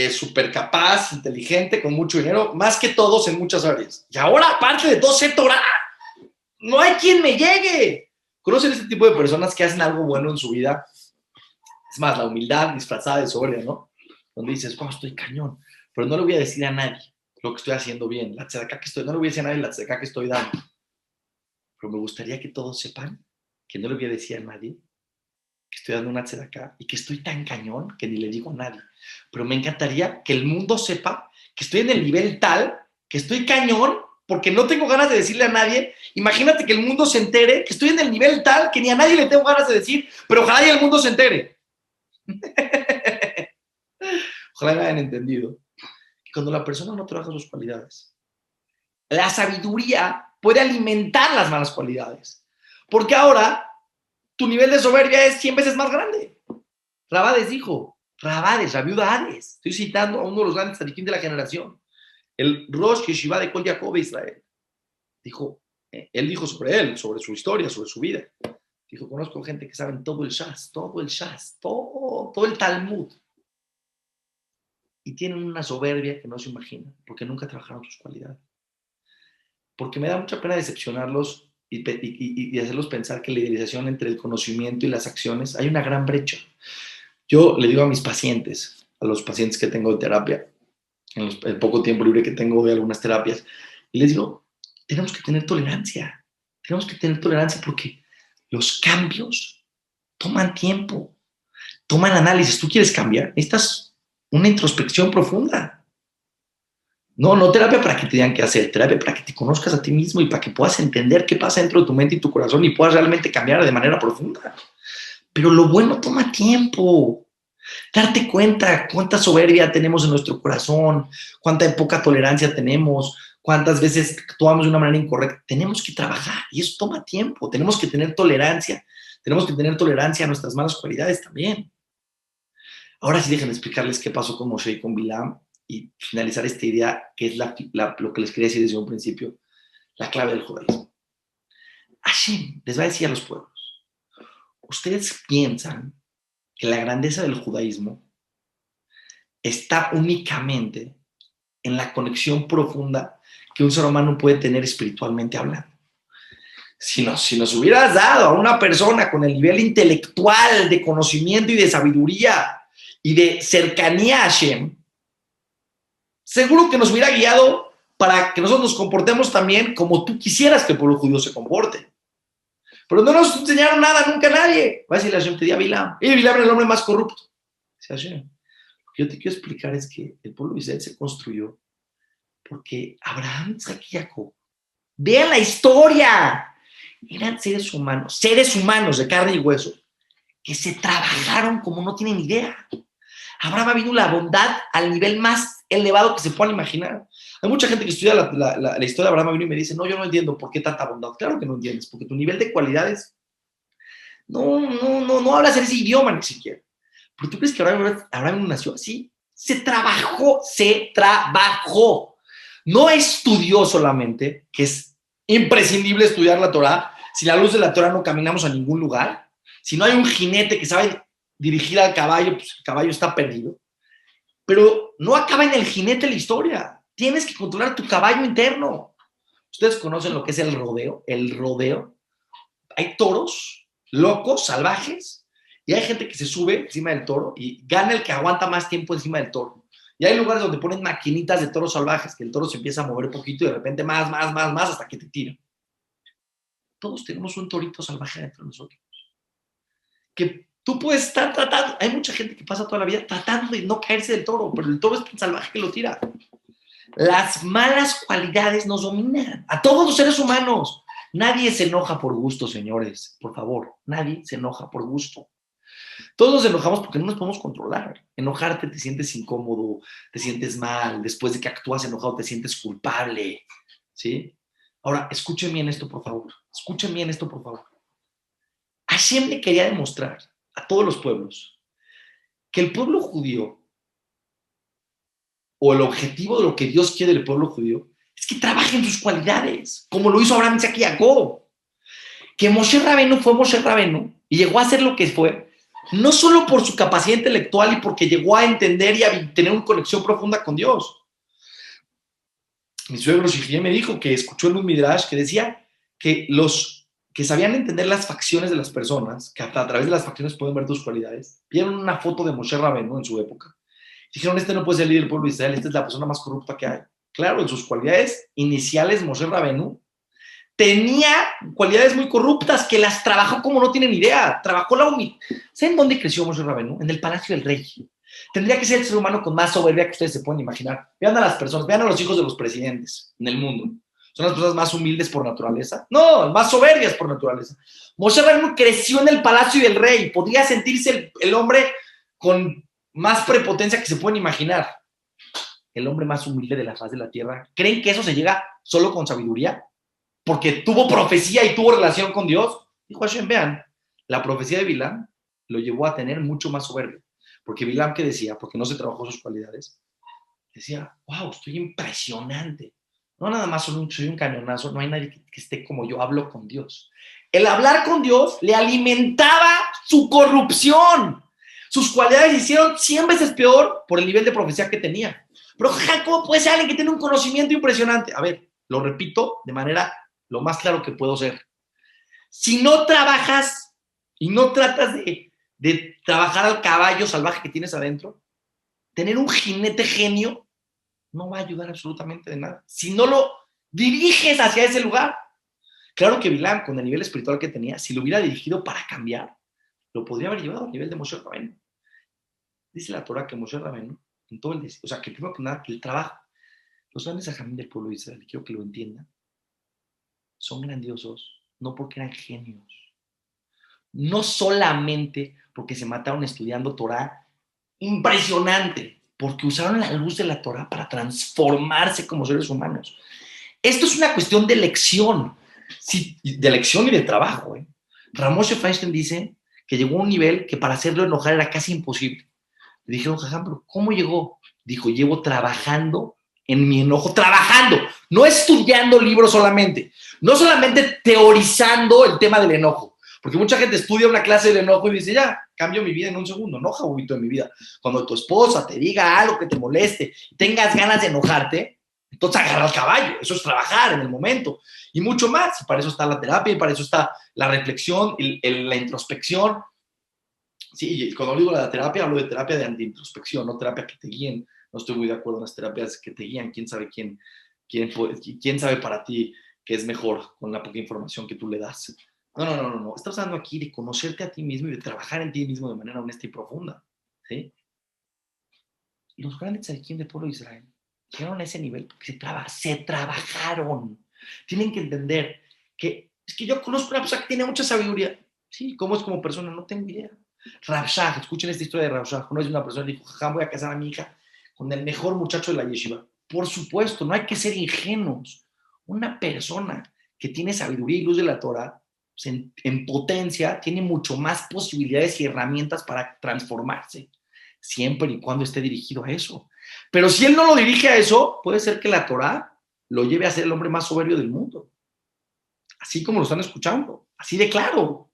súper capaz, inteligente, con mucho dinero, más que todos en muchas áreas. Y ahora, aparte de todo, sé Torah. No hay quien me llegue. ¿Conocen este tipo de personas que hacen algo bueno en su vida? Es más, la humildad disfrazada de soberbia, ¿no? Donde dices, wow, estoy cañón, pero no le voy a decir a nadie lo que estoy haciendo bien, la tzedaká que estoy, no le voy a decir a nadie la tzedaká que estoy dando. Pero me gustaría que todos sepan que no le voy a decir a nadie que estoy dando una tzedaká y que estoy tan cañón que ni le digo a nadie. Pero me encantaría que el mundo sepa que estoy en el nivel tal, que estoy cañón, porque no tengo ganas de decirle a nadie. Imagínate que el mundo se entere que estoy en el nivel tal que ni a nadie le tengo ganas de decir, pero ojalá y el mundo se entere. Ojalá me hayan entendido. Y cuando la persona no trabaja sus cualidades, la sabiduría puede alimentar las malas cualidades. Porque ahora tu nivel de soberbia es 100 veces más grande. Rabades dijo, Rabades, la viuda Hades. Estoy citando a uno de los grandes tzadikim de la generación. El Rosh Yeshiva de Kol Yaakov de Israel. Dijo, él dijo sobre él, sobre su historia, sobre su vida. Dijo, conozco gente que saben todo el Shas, todo el Talmud. Y tienen una soberbia que no se imagina, porque nunca trabajaron sus cualidades. Porque me da mucha pena decepcionarlos y hacerlos pensar que la idealización entre el conocimiento y las acciones hay una gran brecha. Yo le digo a mis pacientes, a los pacientes que tengo de terapia, en el poco tiempo libre que tengo de algunas terapias, y les digo, tenemos que tener tolerancia porque los cambios toman tiempo, toman análisis. Tú quieres cambiar, necesitas una introspección profunda. No terapia para que te digan qué hacer, terapia para que te conozcas a ti mismo y para que puedas entender qué pasa dentro de tu mente y tu corazón y puedas realmente cambiar de manera profunda. Pero lo bueno toma tiempo. Darte cuenta cuánta soberbia tenemos en nuestro corazón, cuánta poca tolerancia tenemos, cuántas veces actuamos de una manera incorrecta. Tenemos que trabajar y eso toma tiempo. Tenemos que tener tolerancia a nuestras malas cualidades también. Ahora sí déjenme explicarles qué pasó con Moshe y con Bilam y finalizar esta idea que es lo que les quería decir desde un principio, la clave del judaísmo. Hashem les va a decir a los pueblos, ustedes piensan que la grandeza del judaísmo está únicamente en la conexión profunda que un ser humano puede tener espiritualmente hablando. Si nos hubieras dado a una persona con el nivel intelectual de conocimiento y de sabiduría y de cercanía a Hashem, seguro que nos hubiera guiado para que nosotros nos comportemos también como tú quisieras que el pueblo judío se comporte. Pero no nos enseñaron nada nunca a nadie. Va a decirle a Hashem, te di a Bilam. Y Bilam era el hombre más corrupto. Dice Hashem, lo que yo te quiero explicar es que el pueblo de Israel se construyó porque Abraham, Isaac y Jacob, vean la historia, eran seres humanos de carne y hueso, que se trabajaron como no tienen idea. Abraham ha vino la bondad al nivel más elevado que se puedan imaginar. Hay mucha gente que estudia la historia de Abraham y me dice, no, yo no entiendo por qué tanta bondad. Claro que no entiendes, porque tu nivel de cualidades no hablas en ese idioma ni siquiera. Pero tú crees que Abraham nació así. Se trabajó. No estudió solamente, que es imprescindible estudiar la Torá. Si la luz de la Torá no caminamos a ningún lugar. Si no hay un jinete que sabe dirigir al caballo, pues el caballo está perdido. Pero no acaba en el jinete la historia. Tienes que controlar tu caballo interno. Ustedes conocen lo que es el rodeo. El rodeo. Hay toros locos, salvajes, y hay gente que se sube encima del toro y gana el que aguanta más tiempo encima del toro. Y hay lugares donde ponen maquinitas de toros salvajes, que el toro se empieza a mover poquito y de repente más, hasta que te tira. Todos tenemos un torito salvaje dentro de nosotros. Que tú puedes estar tratando, hay mucha gente que pasa toda la vida tratando de no caerse del toro, pero el toro es tan salvaje que lo tira. Las malas cualidades nos dominan, a todos los seres humanos. Nadie se enoja por gusto, señores, por favor, nadie se enoja por gusto. Todos nos enojamos porque no nos podemos controlar. Enojarte te sientes incómodo, te sientes mal, después de que actúas enojado te sientes culpable, ¿sí? Ahora, escuchen bien esto, por favor. Hashem le quería demostrar a todos los pueblos que el pueblo judío, o el objetivo de lo que Dios quiere del pueblo judío, es que trabajen sus cualidades, como lo hizo Abraham, Isaac y Jacob. Que Moshe Rabenu fue Moshe Rabenu y llegó a ser lo que fue, no solo por su capacidad intelectual y porque llegó a entender y a tener una conexión profunda con Dios. Mi suegro Shihye me dijo que escuchó en un midrash que decía que los que sabían entender las facciones de las personas, que hasta a través de las facciones pueden ver tus cualidades, vieron una foto de Moshe Rabenu en su época. Dijeron, este no puede ser el líder del pueblo de Israel, esta es la persona más corrupta que hay. Claro, en sus cualidades iniciales, Moshe Rabenu tenía cualidades muy corruptas que las trabajó como no tienen idea. Trabajó la humildad. ¿Saben dónde creció Moshe Rabenu? En el palacio del rey. Tendría que ser el ser humano con más soberbia que ustedes se pueden imaginar. Vean a las personas, vean a los hijos de los presidentes en el mundo. ¿Son las personas más humildes por naturaleza? No, más soberbias por naturaleza. Moshe Rabenu creció en el palacio del rey. Podría sentirse el hombre con más prepotencia que se pueden imaginar. El hombre más humilde de la faz de la tierra. ¿Creen que eso se llega solo con sabiduría? Porque tuvo profecía y tuvo relación con Dios. Dijo Hashem, vean, la profecía de Bilam lo llevó a tener mucho más soberbia. Porque Bilam, ¿qué decía? Porque no se trabajó sus cualidades. Decía, wow, estoy impresionante. No nada más soy un cañonazo, no hay nadie que esté como yo, hablo con Dios. El hablar con Dios le alimentaba su corrupción. Sus cualidades hicieron 100 veces peor por el nivel de profecía que tenía. Pero, ¿cómo puede ser alguien que tiene un conocimiento impresionante? A ver, lo repito de manera lo más claro que puedo ser. Si no trabajas y no tratas de trabajar al caballo salvaje que tienes adentro, tener un jinete genio no va a ayudar absolutamente de nada. Si no lo diriges hacia ese lugar. Claro que Bilam, con el nivel espiritual que tenía, si lo hubiera dirigido para cambiar, lo podría haber llevado al nivel de Moshe Rabenu. Dice la Torah que Moshe Rabenu, en todo o sea, que primero que nada, que el trabajo, los grandes ajamín del pueblo de Israel, quiero que lo entiendan, son grandiosos, no porque eran genios, no solamente porque se mataron estudiando Torah, impresionante, porque usaron la luz de la Torah para transformarse como seres humanos. Esto es una cuestión de elección, sí, de elección y de trabajo. Ramoshe Feinstein dice que llegó a un nivel que para hacerlo enojar era casi imposible. Le dijeron, jajam, pero ¿cómo llegó? Dijo, llevo trabajando en mi enojo, trabajando, no estudiando libros solamente, no solamente teorizando el tema del enojo, porque mucha gente estudia una clase del enojo y dice, ya, cambio mi vida en un segundo, no, jabubito de mi vida. Cuando tu esposa te diga algo que te moleste, tengas ganas de enojarte, entonces agarra el caballo, eso es trabajar en el momento, y mucho más, y para eso está la terapia, y para eso está la reflexión, la introspección. Sí, y cuando digo la terapia, hablo de terapia de anti-introspección, no terapia que te guíen. No estoy muy de acuerdo en las terapias que te guían. ¿Quién sabe para ti qué es mejor con la poca información que tú le das? No, no, no, no, no. Estamos hablando aquí de conocerte a ti mismo y de trabajar en ti mismo de manera honesta y profunda. ¿Sí? Los grandes tzadikim del pueblo de Israel llegaron a ese nivel porque se trabajaron. Tienen que entender que es que yo conozco una persona que tiene mucha sabiduría. Sí, ¿cómo es como persona? No tengo idea. Rav Shach, escuchen esta historia de Rav Shach. Una vez una persona dijo, jajam, voy a casar a mi hija con el mejor muchacho de la yeshiva. Por supuesto, no hay que ser ingenuos. Una persona que tiene sabiduría y luz de la Torah, pues en potencia, tiene mucho más posibilidades y herramientas para transformarse, siempre y cuando esté dirigido a eso. Pero si él no lo dirige a eso, puede ser que la Torah lo lleve a ser el hombre más soberbio del mundo. Así como lo están escuchando, así de claro.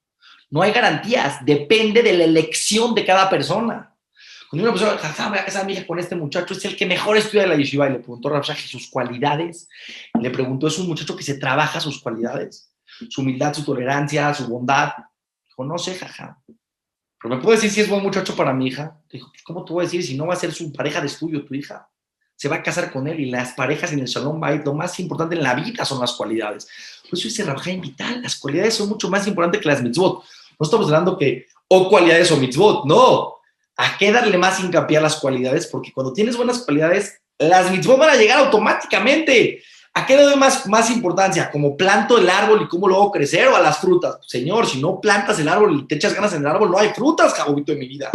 No hay garantías, depende de la elección de cada persona. Cuando una persona, jajá, voy a casar a mi hija con este muchacho, es el que mejor estudia de la yeshiva, y le preguntó a Rav Shach sus cualidades, le preguntó, ¿es un muchacho que se trabaja sus cualidades? Su humildad, su tolerancia, su bondad. Dijo, no sé, jajá. Pero me puedo decir si es buen muchacho para mi hija. Dijo, pues, ¿cómo te voy a decir si no va a ser su pareja de estudio tu hija? Se va a casar con él y las parejas en el Shalom Bait, lo más importante en la vida son las cualidades. Por eso dice Rav Chaim Vital, las cualidades son mucho más importantes que las mitzvot. No estamos hablando que o cualidades o mitzvot, no. ¿A qué darle más hincapié a las cualidades? Porque cuando tienes buenas cualidades, las mitzvot van a llegar automáticamente. ¿A qué le doy más importancia? ¿Cómo planto el árbol y cómo lo hago crecer o a las frutas? Señor, si no plantas el árbol y te echas ganas en el árbol, no hay frutas, jabobito de mi vida.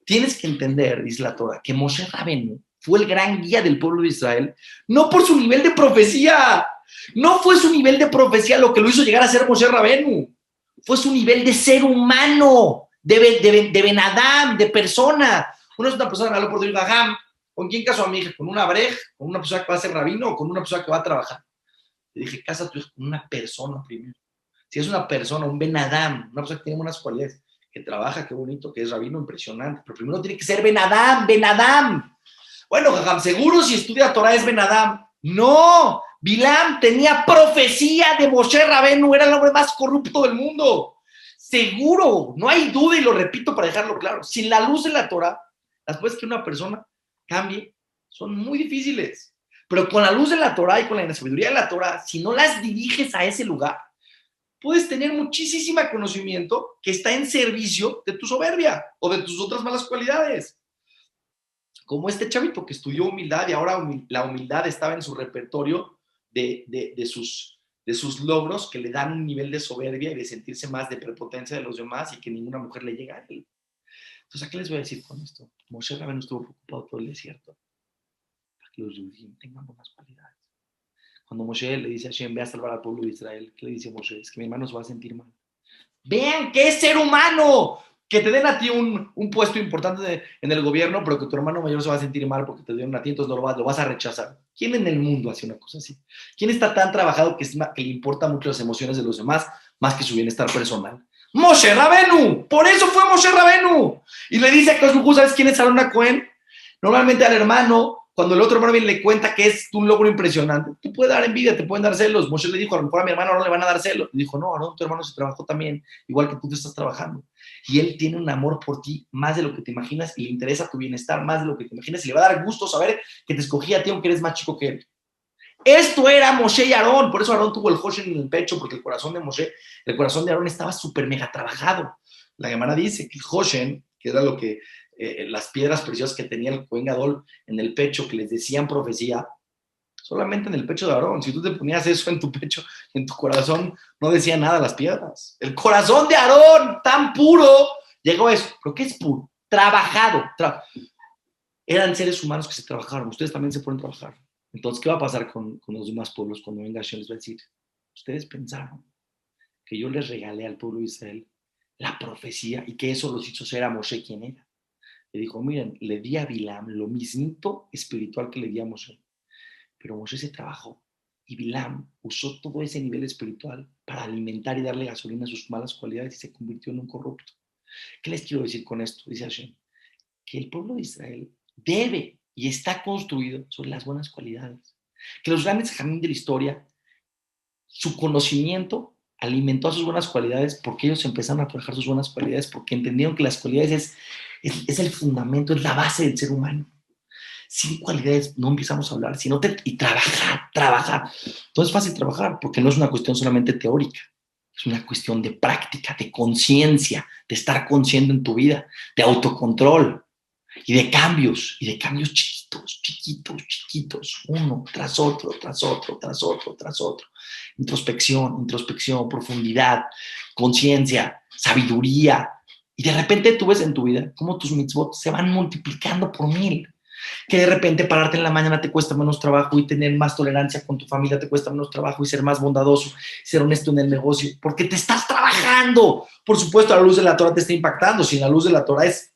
Tienes que entender, dice la Torah, que Moshe Rabenu fue el gran guía del pueblo de Israel, no por su nivel de profecía, no fue su nivel de profecía lo que lo hizo llegar a ser Moshe Rabenu, fue su nivel de ser humano, de Ben Adam, de persona. Uno es una persona, me habló por Dios, ¿con quién caso a mi hija? ¿Con una brej? ¿Con una persona que va a ser rabino o con una persona que va a trabajar? Le dije, casa tu hija con una persona primero. Si es una persona, un Ben Adam, una persona que tiene unas cualidades, que trabaja, qué bonito, que es rabino, impresionante, pero primero tiene que ser Ben Adam, Ben Adam. Bueno, Jajam, seguro si estudia Torah es Ben Adam. No, Bilam tenía profecía de Moshe Rabenu, era el hombre más corrupto del mundo. Seguro, no hay duda y lo repito para dejarlo claro. Sin la luz de la Torah, las cosas que una persona cambie son muy difíciles. Pero con la luz de la Torah y con la sabiduría de la Torah, si no las diriges a ese lugar, puedes tener muchísimo conocimiento que está en servicio de tu soberbia o de tus otras malas cualidades. Como este chavito que estudió humildad y ahora la humildad estaba en su repertorio de sus logros que le dan un nivel de soberbia y de sentirse más de prepotencia de los demás y que ninguna mujer le llega a él. Entonces, ¿a qué les voy a decir con esto? Moshe Rabbeinu estuvo preocupado todo el desierto para que los judíos tengan buenas cualidades. Cuando Moshe le dice a Hashem, ve a salvar al pueblo de Israel, ¿qué le dice Moshe? Es que mi hermano se va a sentir mal. Vean que es ser humano. Que te den a ti un puesto importante en el gobierno, pero que tu hermano mayor se va a sentir mal porque te dieron a ti, entonces lo vas a rechazar. ¿Quién en el mundo hace una cosa así? ¿Quién está tan trabajado que le importa mucho las emociones de los demás más que su bienestar personal? Moshe Rabenu. Por eso fue Moshe Rabenu. Y le dice a Kosh, ¿sabes quién es Aaron Cohen? Normalmente al hermano, cuando el otro hermano viene y le cuenta que es un logro impresionante, te puede dar envidia, te pueden dar celos. Moshe le dijo, a lo mejor a mi hermano no le van a dar celos. Le dijo, no, Aaron, tu hermano se trabajó también, igual que tú te estás trabajando. Y él tiene un amor por ti más de lo que te imaginas y le interesa tu bienestar más de lo que te imaginas y le va a dar gusto saber que te escogí a ti aunque eres más chico que él. Esto era Moshe y Aarón, por eso Aarón tuvo el Hoshen en el pecho, porque el corazón de Moshe, el corazón de Aarón estaba súper mega trabajado. La Gemara dice que el Hoshen, que era lo que las piedras preciosas que tenía el Cohen Gadol en el pecho, que les decían profecía, solamente en el pecho de Aarón. Si tú te ponías eso en tu pecho, en tu corazón, no decía nada las piedras. El corazón de Aarón, tan puro, llegó a eso. ¿Pero qué es puro? Trabajado. Eran seres humanos que se trabajaron. Ustedes también se pueden trabajar. Entonces, ¿qué va a pasar con los demás pueblos cuando venga Hashem? Les va a decir, ustedes pensaron que yo les regalé al pueblo de Israel la profecía y que eso los hizo ser a Moshe quien era. Le dijo, miren, le di a Bilam lo mismito espiritual que le di a Moshe. Pero Moshe se trabajó y Bilam usó todo ese nivel espiritual para alimentar y darle gasolina a sus malas cualidades y se convirtió en un corrupto. ¿Qué les quiero decir con esto? Dice Hashem, que el pueblo de Israel debe y está construido sobre las buenas cualidades. Que los grandes jamín de la historia, su conocimiento alimentó a sus buenas cualidades porque ellos empezaron a trabajar sus buenas cualidades, porque entendieron que las cualidades es el fundamento, es la base del ser humano. Sin cualidades no empezamos a hablar, sino y trabajar. No es fácil trabajar porque no es una cuestión solamente teórica, es una cuestión de práctica, de conciencia, de estar consciente en tu vida, de autocontrol y de cambios chiquitos, uno tras otro. Introspección, profundidad, conciencia, sabiduría. Y de repente tú ves en tu vida cómo tus mitzvot se van multiplicando por 1000. Que de repente pararte en la mañana te cuesta menos trabajo y tener más tolerancia con tu familia te cuesta menos trabajo y ser más bondadoso, ser honesto en el negocio, porque te estás trabajando. Por supuesto, la luz de la Torah te está impactando. Sin la luz de la Torah es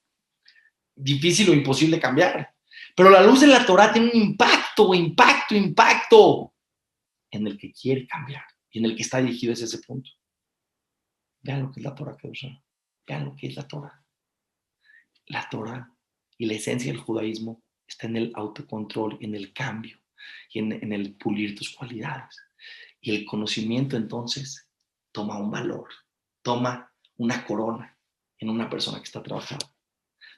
difícil o imposible cambiar. Pero la luz de la Torah tiene un impacto en el que quiere cambiar y en el que está dirigido hacia ese punto. Vean lo que es la Torah, vean lo que es la Torah. La Torah y la esencia del judaísmo está en el autocontrol, en el cambio y en el pulir tus cualidades. Y el conocimiento entonces toma un valor, toma una corona en una persona que está trabajando.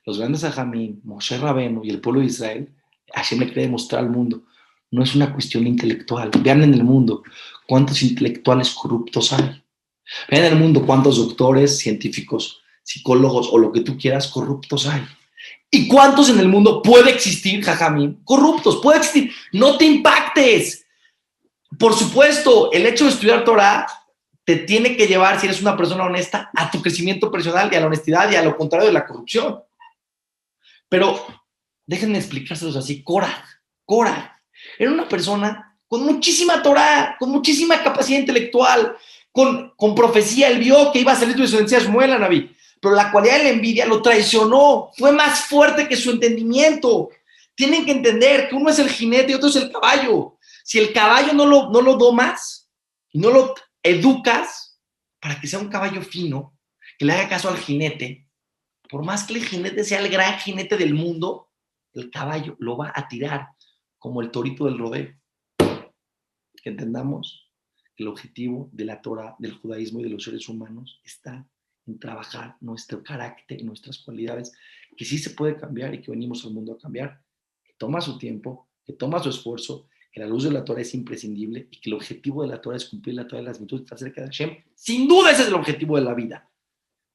Los grandes Ajamim, Moshe Rabenu y el pueblo de Israel, Hashem le quiere demostrar al mundo, no es una cuestión intelectual. Vean en el mundo cuántos intelectuales corruptos hay. Vean en el mundo cuántos doctores, científicos, psicólogos o lo que tú quieras corruptos hay. ¿Y cuántos en el mundo puede existir, Jajamín? Corruptos, puede existir. No te impactes. Por supuesto, el hecho de estudiar Torah te tiene que llevar, si eres una persona honesta, a tu crecimiento personal y a la honestidad y a lo contrario de la corrupción. Pero déjenme explicárselos así. Korah era una persona con muchísima Torah, con muchísima capacidad intelectual, con profecía. Él vio que iba a salir de su descendencia Shmuel, Naví. Pero la cualidad de la envidia lo traicionó, fue más fuerte que su entendimiento. Tienen que entender que uno es el jinete y otro es el caballo. Si el caballo no lo domas y no lo educas para que sea un caballo fino, que le haga caso al jinete, por más que el jinete sea el gran jinete del mundo, el caballo lo va a tirar como el torito del rodeo. Que entendamos que el objetivo de la Torah, del judaísmo y de los seres humanos está en trabajar nuestro carácter y nuestras cualidades, que sí se puede cambiar y que venimos al mundo a cambiar, que toma su tiempo, que toma su esfuerzo, que la luz de la Torah es imprescindible y que el objetivo de la Torah es cumplir la Torah de las virtudes, estar cerca de Hashem. Sin duda ese es el objetivo de la vida,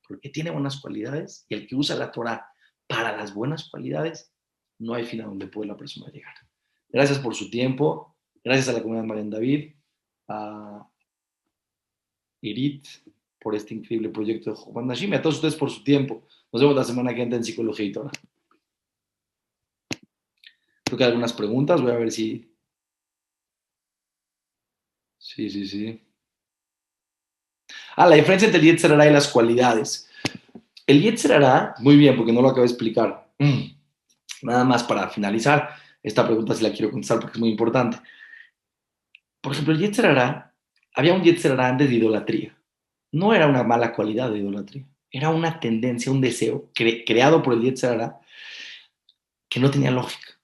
porque tiene buenas cualidades y el que usa la Torah para las buenas cualidades, no hay fin a donde puede la persona llegar. Gracias por su tiempo, gracias a la comunidad Magen David, a Irit, por este increíble proyecto de Juan Nashim, y a todos ustedes por su tiempo. Nos vemos la semana que entra en Psicología y Torah. Creo que hay algunas preguntas, voy a ver si... Sí. La diferencia entre el Yetzer Hará y las cualidades. El Yetzer Hará, muy bien, porque no lo acabo de explicar. Nada más para finalizar, esta pregunta sí la quiero contestar porque es muy importante. Por ejemplo, el Yetzer Hará, había un Yetzer Hará antes de idolatría. No era una mala cualidad de idolatría, era una tendencia, un deseo creado por el Yetzer Hará que no tenía lógica.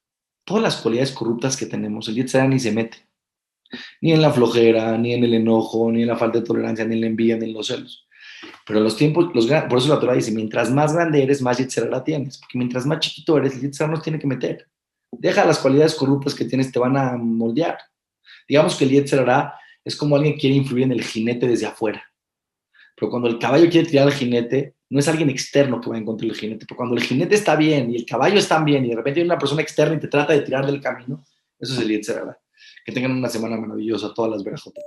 Todas las cualidades corruptas que tenemos, el Yetzer Hará ni se mete. Ni en la flojera, ni en el enojo, ni en la falta de tolerancia, ni en la envidia, ni en los celos. Pero en los tiempos, por eso la Torah dice, mientras más grande eres, más Yetzer Hará tienes. Porque mientras más chiquito eres, el Yetzer Hará nos tiene que meter. Deja las cualidades corruptas que tienes, te van a moldear. Digamos que el Yetzer Hará es como alguien que quiere influir en el jinete desde afuera. Pero cuando el caballo quiere tirar al jinete, no es alguien externo que va en contra del jinete. Pero cuando el jinete está bien y el caballo está bien y de repente hay una persona externa y te trata de tirar del camino, eso es el Yetzer Hará. Que tengan una semana maravillosa, todas las verajotas.